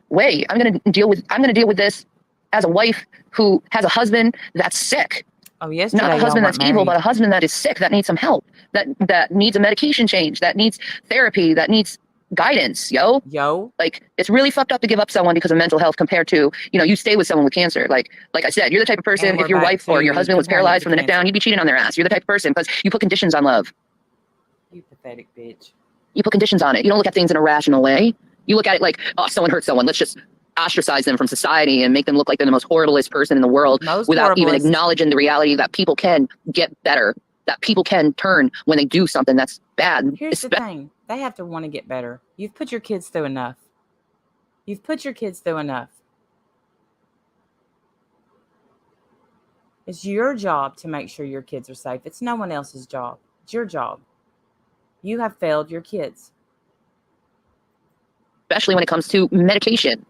Way. I'm gonna deal with this as a wife who has a husband that's sick. Oh, yes. Not a husband that's evil, but a husband that is sick, that needs some help, that needs a medication change, that needs therapy, that needs guidance. Yo. Like, it's really fucked up to give up someone because of mental health compared to, you know, you stay with someone with cancer. Like I said, you're the type of person, if your wife or your husband was paralyzed from the neck down, you'd be cheating on their ass. You're the type of person because you put conditions on love. You pathetic bitch. You put conditions on it. You don't look at things in a rational way. You look at it like, oh, someone hurt someone. Let's just ostracize them from society and make them look like they're the most horriblest person in the world without even acknowledging the reality that people can get better, that people can turn when they do something that's bad. Here's the thing. They have to want to get better. You've put your kids through enough. You've put your kids through enough. It's your job to make sure your kids are safe. It's no one else's job. It's your job. You have failed your kids. Especially when it comes to medication.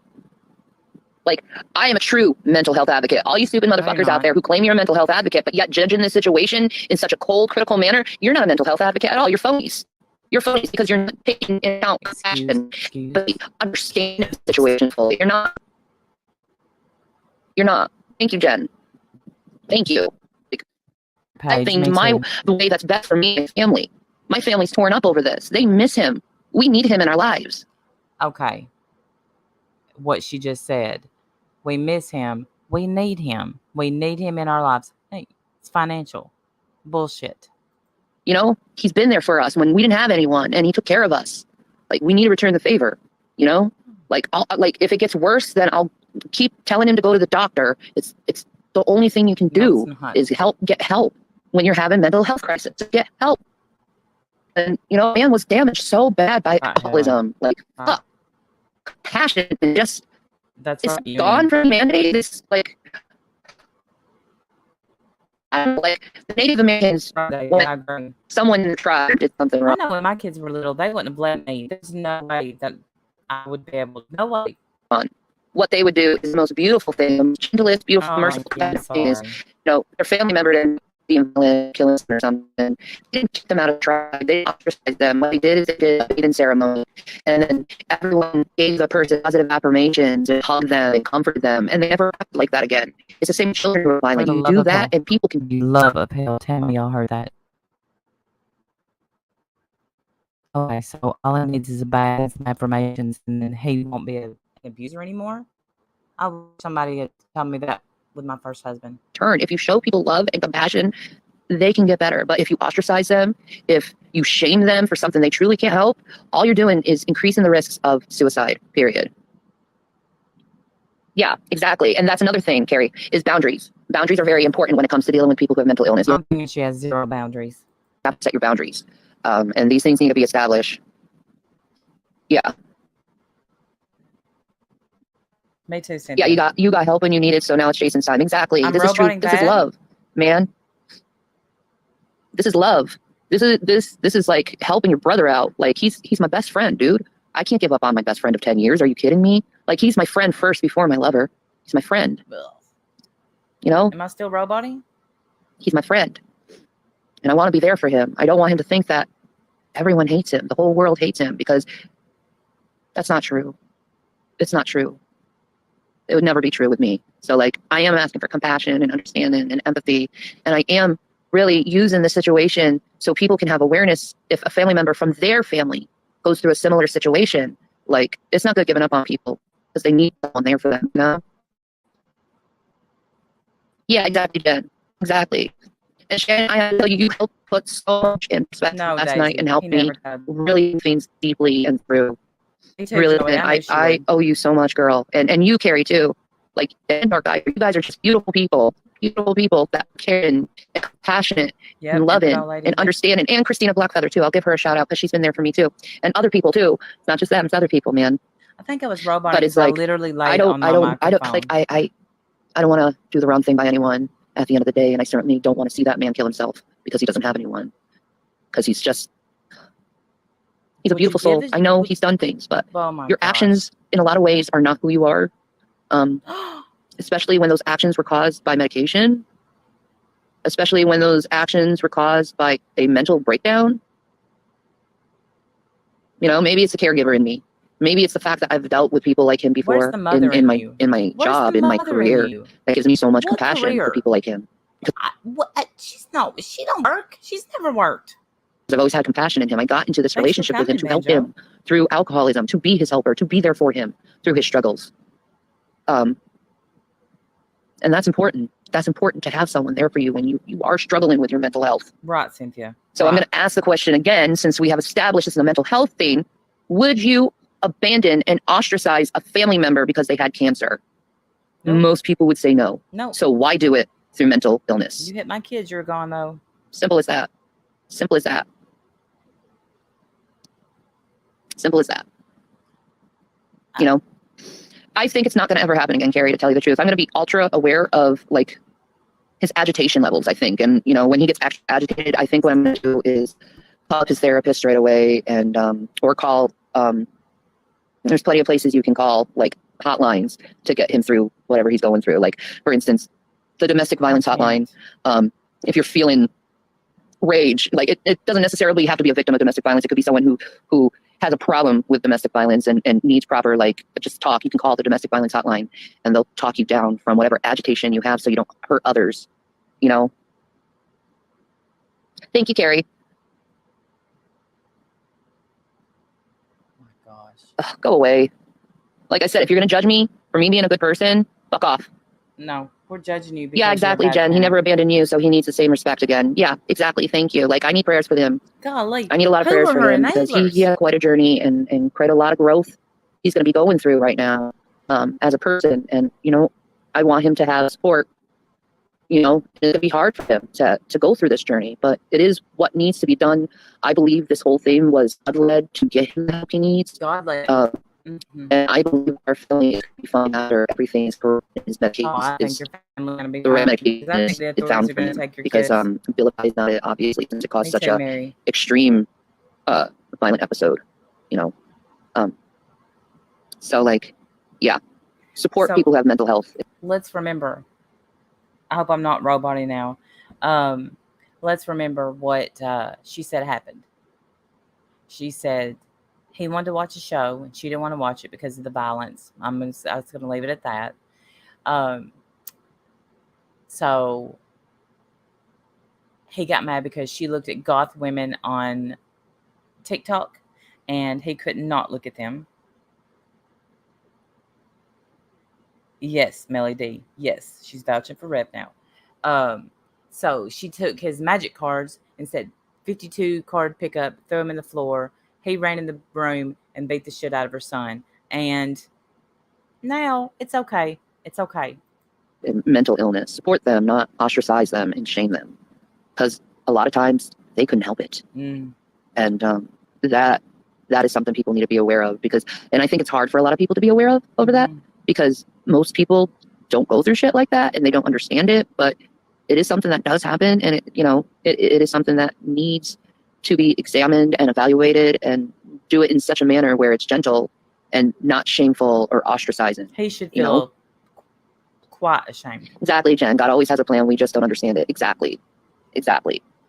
Like, I am a true mental health advocate. All you stupid motherfuckers out there who claim you're a mental health advocate, but yet judging this situation in such a cold, critical manner, you're not a mental health advocate at all. You're phonies. You're phonies because you're not taking into account compassion, but understand the situation fully. You're not. You're not. Thank you, Jen. Thank you. I think the way that's best for me and family. My family's torn up over this. They miss him. We need him in our lives. Okay. What she just said. We miss him. We need him. We need him in our lives. Hey, it's financial. Bullshit. You know, he's been there for us when we didn't have anyone and he took care of us. Like, we need to return the favor, you know? Like, if it gets worse, then I'll keep telling him to go to the doctor. It's the only thing you can do is get help when you're having mental health crisis. Get help. And, you know, man was damaged so bad by alcoholism. Like, fuck. Passion is just, it's gone from humanity. It's like, I don't know, like the Native Americans, when someone in the tribe did something wrong. I know when my kids were little, they wouldn't have let me. There's no way that I would be able to. No way. What they would do is the most beautiful thing, the most gentlest, beautiful, merciful thing is, you know, their family member didn't be invalid, killing or something. They didn't kick them out of the tribe. They ostracized them. What they did is they did a maiden ceremony. And then everyone gave the person positive affirmations and hugged them and comforted them. And they never acted like that again. It's the same children who are violent. You do that and people can love of hell. Tell me y'all heard that. Okay, so all he needs is a bad affirmations and then he won't be an abuser anymore. I wish somebody had told me that with my first husband. If you show people love and compassion, they can get better. But if you ostracize them, if you shame them for something they truly can't help, all you're doing is increasing the risks of suicide, period. Yeah, exactly. And that's another thing, Carrie, is boundaries. Boundaries are very important when it comes to dealing with people who have mental illness. I think she has zero boundaries. You have to set your boundaries. And these things need to be established. Yeah. Me too, Cynthia. Yeah, you got help when you needed, so now it's Jason's time. Exactly. This is true. This is love, man. This is love. This is like helping your brother out. Like he's my best friend, dude. I can't give up on my best friend of 10 years. Are you kidding me? Like he's my friend first before my lover. He's my friend. You know? Am I still roboting? He's my friend. And I want to be there for him. I don't want him to think that everyone hates him. The whole world hates him because that's not true. It's not true. It would never be true with me. So like, I am asking for compassion and understanding and empathy. And I am really using the situation so people can have awareness if a family member from their family goes through a similar situation. Like, it's not good giving up on people because they need someone there for them, you know? Yeah, exactly, Jen. Exactly. And Shannon, I have to tell you, you helped put so much in perspective last night and helped me really things deeply and through. Really, I owe you so much, girl. And you, Carrie, too. Like, and Dark Eye, you guys are just beautiful people that care and compassionate and loving and understanding. And Christina Blackfeather, too. I'll give her a shout out because she's been there for me, too. And other people, too. It's not just them, it's other people, man. I think I was roboting, but it's like, I literally laid on my microphone. I don't want to do the wrong thing by anyone at the end of the day. And I certainly don't want to see that man kill himself because he doesn't have anyone. Because he's a beautiful soul. I know he's done things, but your actions in a lot of ways are not who you are. Especially when those actions were caused by medication, especially when those actions were caused by a mental breakdown. You know, maybe it's a caregiver in me. Maybe it's the fact that I've dealt with people like him before in my job, in my career. That gives me so much compassion for people like him. She don't work. She's never worked. I've always had compassion in him. I got into this relationship with him to help him through alcoholism, to be his helper, to be there for him through his struggles. And that's important. That's important to have someone there for you when you are struggling with your mental health. Right, Cynthia. So I'm going to ask the question again, since we have established this is a mental health thing. Would you abandon and ostracize a family member because they had cancer? Nope. Most people would say no. No. So why do it through mental illness? You hit my kids, you're gone though. Simple as that. Simple as that. Simple as that. You know, I think it's not going to ever happen again, Carrie, to tell you the truth. I'm going to be ultra aware of like his agitation levels, I think. And, you know, when he gets agitated, I think what I'm going to do is call up his therapist right away and, or call, there's plenty of places you can call, like hotlines to get him through whatever he's going through. Like, for instance, the domestic violence hotline. If you're feeling rage, like it doesn't necessarily have to be a victim of domestic violence. It could be someone who has a problem with domestic violence and needs proper, like, just talk. You can call the domestic violence hotline and they'll talk you down from whatever agitation you have so you don't hurt others, you know? Thank you, Carrie. Oh my gosh. Ugh, go away. Like I said, if you're going to judge me for me being a good person, fuck off. No, we're judging you. Because yeah, exactly, Jen. He never abandoned you, so he needs the same respect again. Yeah, exactly. Thank you. Like, I need prayers for him. Golly, I need a lot of prayers for him because he had quite a journey and quite a lot of growth he's going to be going through right now as a person. And, you know, I want him to have support. You know, it's going to be hard for him to go through this journey, but it is what needs to be done. I believe this whole thing was God-led to get him the help he needs. God-led. And I believe our family is going to be fine after everything is for his medication. I think your family is going to be the right medication I think the is found for him because Abilify is not it, obviously, since it caused such a extreme violent episode, you know. So like, yeah, support people who have mental health. Let's remember. I hope I'm not roboting now. Let's remember what she said happened. She said he wanted to watch a show and she didn't want to watch it because of the violence. I was going to leave it at that. So he got mad because she looked at goth women on TikTok and he could not look at them. Yes, Melly D. Yes, she's vouching for Rev now. So she took his magic cards and said 52 card pickup, throw him in the floor. He ran in the room and beat the shit out of her son. And now it's okay. It's okay. Mental illness. Support them, not ostracize them and shame them. Because a lot of times they couldn't help it. And that is something people need to be aware of. And I think it's hard for a lot of people to be aware of over that. Because most people don't go through shit like that and they don't understand it. But it is something that does happen. And it is something that needs to be examined and evaluated, and do it in such a manner where it's gentle and not shameful or ostracizing. He should feel quite ashamed. Exactly, Jen. God always has a plan. We just don't understand it. Exactly.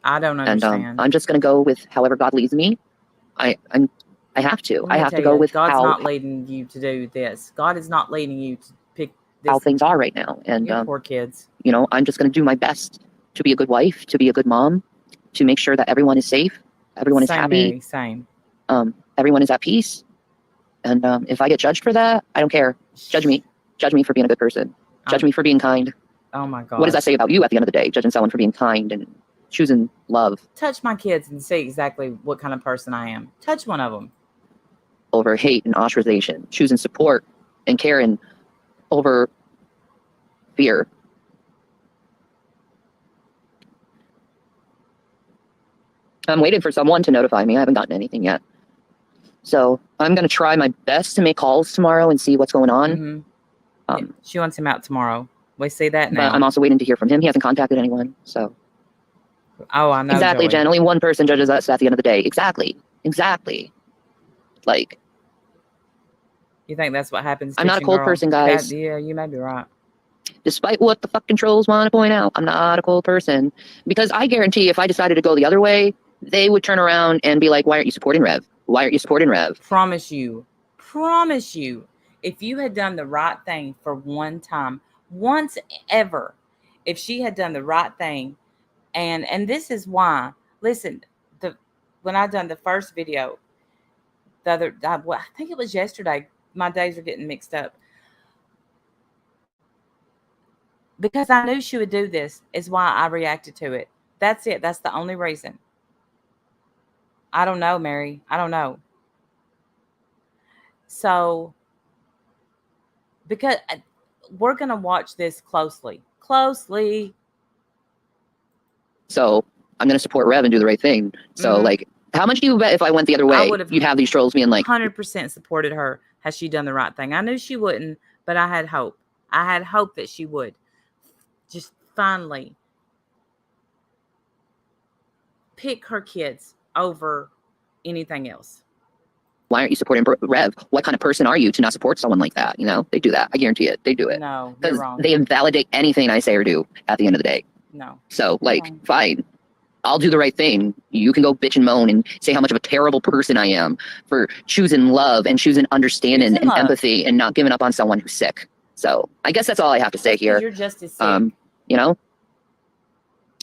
I don't understand. And I'm just going to go with however God leads me. I have to. I have to go with God's not leading you to do this. God is not leading you to pick this. How things are right now. And poor kids. You know, I'm just going to do my best to be a good wife, to be a good mom, to make sure that everyone is safe, everyone is happy, Mary, same. Everyone is at peace. And if I get judged for that, I don't care. Judge me for being a good person. Judge me for being kind. Oh my God. What does that say about you at the end of the day? Judging someone for being kind and choosing love. Touch my kids and see exactly what kind of person I am. Touch one of them. Over hate and ostracization. Choosing support and caring over fear. I'm waiting for someone to notify me. I haven't gotten anything yet. So I'm going to try my best to make calls tomorrow and see what's going on. She wants him out tomorrow. We see that now. But I'm also waiting to hear from him. He hasn't contacted anyone. So. Oh, I know. Exactly, Joey. Jen. Only one person judges us at the end of the day. Exactly. Like. You think that's what happens? I'm not a cold person, guys. Yeah, you may be right. Despite what the fucking trolls want to point out, I'm not a cold person. Because I guarantee if I decided to go the other way, they would turn around and be like, why aren't you supporting Rev? Why aren't you supporting Rev? Promise you. If you had done the right thing for one time, once ever, if she had done the right thing, and this is why, listen, when I done the first video, I think it was yesterday, my days are getting mixed up. Because I knew she would do this is why I reacted to it. That's it. That's the only reason. I don't know, Mary. I don't know. So, because we're going to watch this closely. So I'm going to support Rev and do the right thing. So like, how much do you bet if I went the other way, you'd have these trolls being like 100% supported her. Has she done the right thing? I knew she wouldn't, but I had hope. I had hope that she would. Just finally pick her kids over anything else. Why aren't you supporting Rev? What kind of person are you to not support someone like that? You know, they do that. I guarantee it. They do it. No, you're wrong. They invalidate anything I say or do at the end of the day. No. So like, fine. I'll do the right thing. You can go bitch and moan and say how much of a terrible person I am for choosing love and choosing understanding and empathy and not giving up on someone who's sick. So I guess that's all I have to say here. You're just as sick. You know,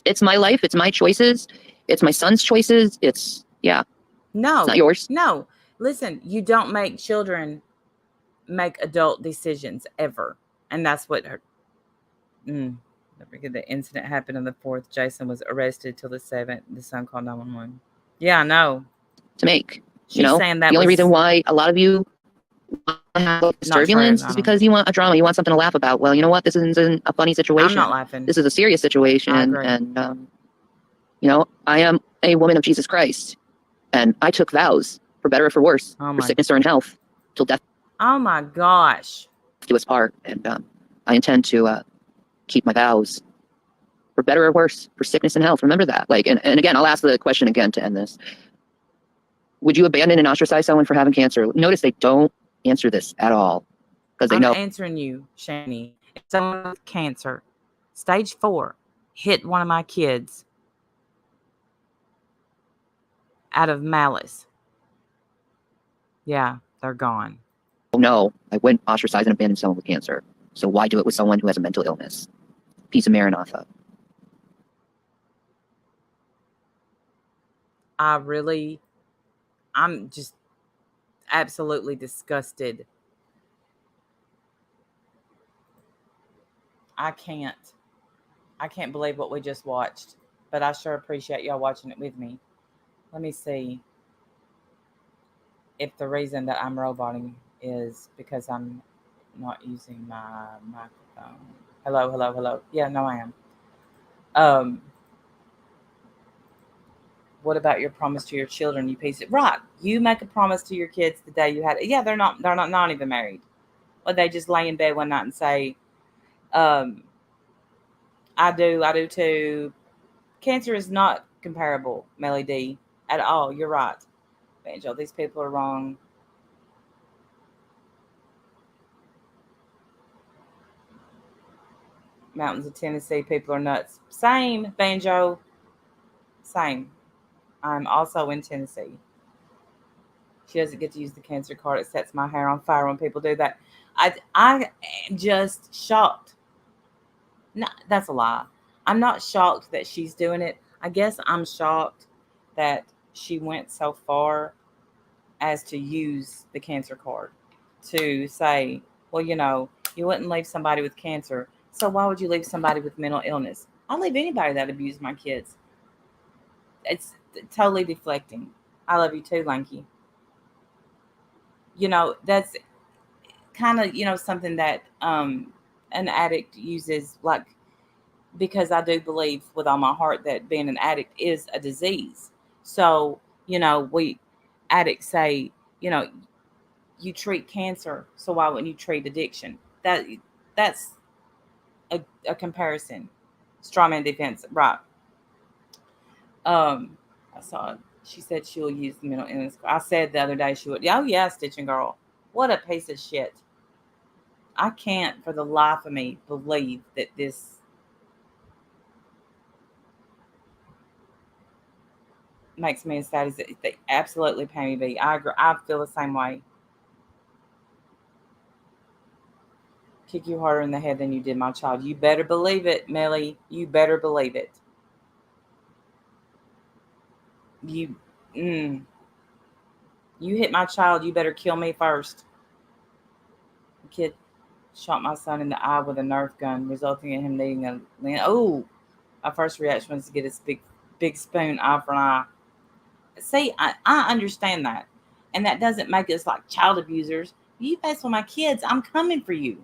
it's my life. It's my choices. It's my son's choices. No, it's not yours. No, listen, you don't make children make adult decisions ever. And that's what her, don't forget the incident happened on the 4th. Jason was arrested till the 7th. The son called 911. Yeah, I know. To make. She's saying that the only reason why a lot of you have this turbulence is because you want a drama. You want something to laugh about. Well, you know what? This isn't a funny situation. I'm not laughing. This is a serious situation. I agree. And, I am a woman of Jesus Christ. And I took vows, for better or for worse, for sickness or in health, till death. Oh my gosh. Do us part. And I intend to keep my vows, for better or worse, for sickness and health. Remember that. Like, and again, I'll ask the question again to end this. Would you abandon and ostracize someone for having cancer? Notice they don't answer this at all. Because they know. I'm answering you, Shanny. If someone with cancer, stage 4, hit one of my kids out of malice, yeah, they're gone. Oh no, I wouldn't ostracize and abandon someone with cancer. So why do it with someone who has a mental illness? Piece of Maranatha. I'm just absolutely disgusted. I can't believe what we just watched, but I sure appreciate y'all watching it with me. Let me see if the reason that I'm roboting is because I'm not using my microphone. Hello. Yeah, no, I am. What about your promise to your children? You piece it right. You make a promise to your kids the day you had it. Yeah, they're not even married. Or they just lay in bed one night and say, I do too. Cancer is not comparable, Melly D, at all. You're right. Banjo, these people are wrong. Mountains of Tennessee, people are nuts. Same, Banjo. Same. I'm also in Tennessee. She doesn't get to use the cancer card. It sets my hair on fire when people do that. I am just shocked. No, that's a lie. I'm not shocked that she's doing it. I guess I'm shocked that she went so far as to use the cancer card to say, well, you wouldn't leave somebody with cancer. So why would you leave somebody with mental illness? I'll leave anybody that abused my kids. It's totally deflecting. I love you too, Lanky. That's kind of, something that an addict uses, like, because I do believe with all my heart that being an addict is a disease. So, we addicts say, you treat cancer, so why wouldn't you treat addiction? That's a comparison. Strawman defense, right? I saw it. She said she'll use the mental illness. I said the other day she would. Oh yeah, Stitching Girl. What a piece of shit. I can't for the life of me believe that this makes me as sad as they absolutely pay me be. I agree. I feel the same way. Kick you harder in the head than you did my child. You better believe it, Melly. You better believe it. You hit my child, you better kill me first. The kid shot my son in the eye with a Nerf gun, resulting in him needing a my first reaction was to get his big spoon eye for an eye. See, I understand that. And that doesn't make us like child abusers. You mess with my kids, I'm coming for you.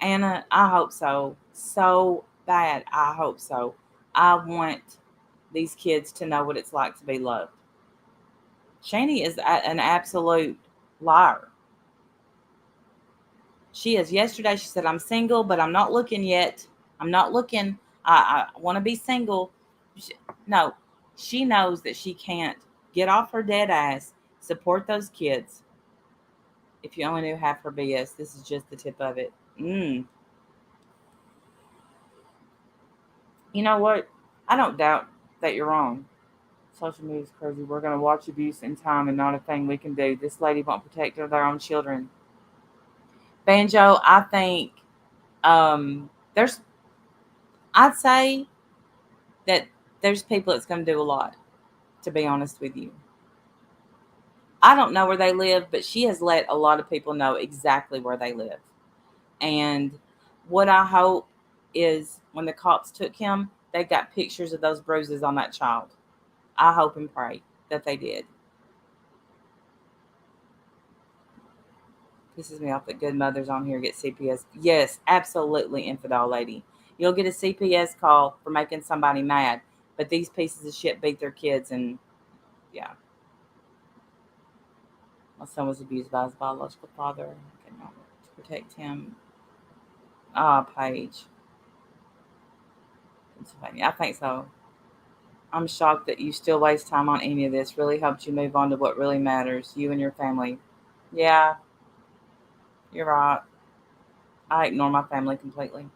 Anna, I hope so. So bad. I hope so. I want these kids to know what it's like to be loved. Shanny is an absolute liar. She is. Yesterday, she said, I'm single, but I'm not looking yet. I'm not looking. I want to be single. No, she knows that she can't get off her dead ass, support those kids. If you only knew half her BS, this is just the tip of it. You know what? I don't doubt that you're wrong. Social media is crazy. We're going to watch abuse in time and not a thing we can do. This lady won't protect their own children. Banjo, I think there's, I'd say that there's people that's going to do a lot, to be honest with you. I don't know where they live, but she has let a lot of people know exactly where they live. And what I hope is when the cops took him, they got pictures of those bruises on that child. I hope and pray that they did. Pisses me off that good mothers on here get CPS. Yes, absolutely, infidel lady. You'll get a CPS call for making somebody mad, but these pieces of shit beat their kids, and yeah. My son was abused by his biological father. I cannot to protect him. Paige. Pennsylvania. I think so. I'm shocked that you still waste time on any of this. Really helped you move on to what really matters, you and your family. Yeah, you're right. I ignore my family completely.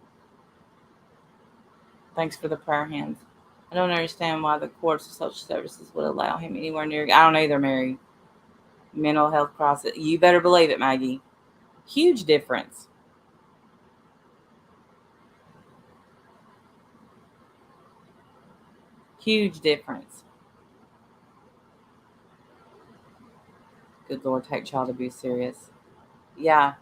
Thanks for the prayer hands. I don't understand why the courts of social services would allow him anywhere near. I don't either, Mary. Mental health crisis. You better believe it, Maggie. Huge difference. Huge difference. Good Lord, take child abuse serious. Yeah,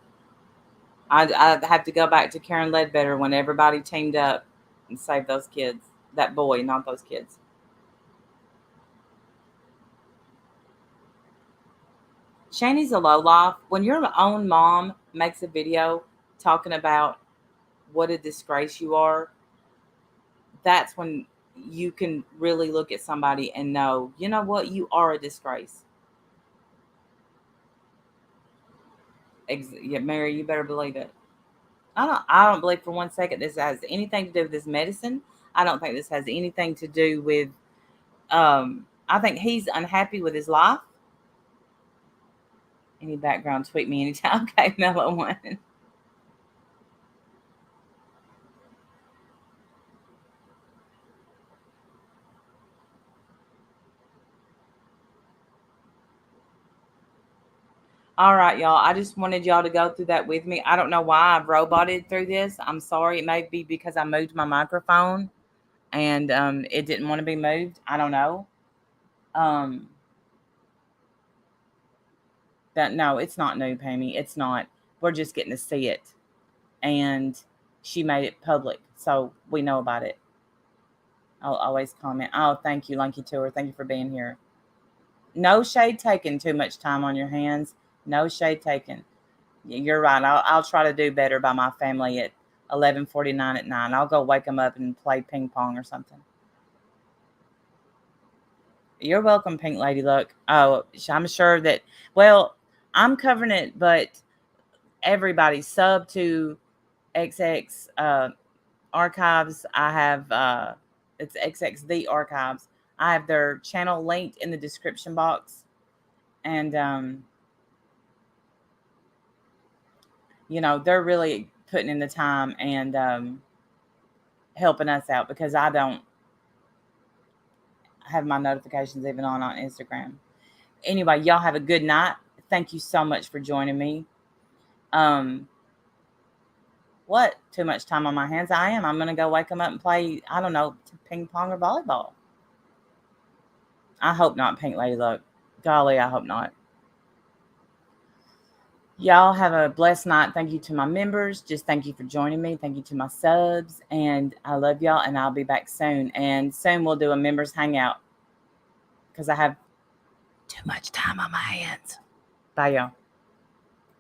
I have to go back to Karen Ledbetter when everybody teamed up and saved those kids. That boy, not those kids. Shanny's a lowlife. When your own mom makes a video talking about what a disgrace you are, that's when you can really look at somebody and know, you know what, you are a disgrace. Yeah, Mary, you better believe it. I don't believe for one second this has anything to do with this medicine. I don't think this has anything to do with I think he's unhappy with his life. Any background, tweet me anytime. Okay, Mellow One. All right, y'all. I just wanted y'all to go through that with me. I don't know why I've roboted through this. I'm sorry. It may be because I moved my microphone and it didn't want to be moved. I don't know. Um, that no, it's not new, Pammy. It's not. We're just getting to see it, and she made it public, so we know about it. I'll always comment. Oh, thank you, Lunky Tour. Thank you for being here. No shade taken. Too much time on your hands. No shade taken. You're right. I'll try to do better by my family at 11:49 at night. I'll go wake them up and play ping pong or something. You're welcome, Pink Lady. Look, oh, I'm sure that. Well, I'm covering it, but everybody sub to XX archives. I have it's XX the archives. I have their channel linked in the description box, and they're really putting in the time and helping us out because I don't have my notifications even on Instagram. Anyway, y'all have a good night. Thank you so much for joining me. What? Too much time on my hands? I am. I'm gonna go wake them up and play. I don't know, ping pong or volleyball. I hope not, Pink Lady. Look, golly, I hope not. Y'all have a blessed night. Thank you to my members. Just thank you for joining me. Thank you to my subs. And I love y'all. And I'll be back soon. And soon we'll do a members hangout because I have Too much time on my hands. Bye, y'all.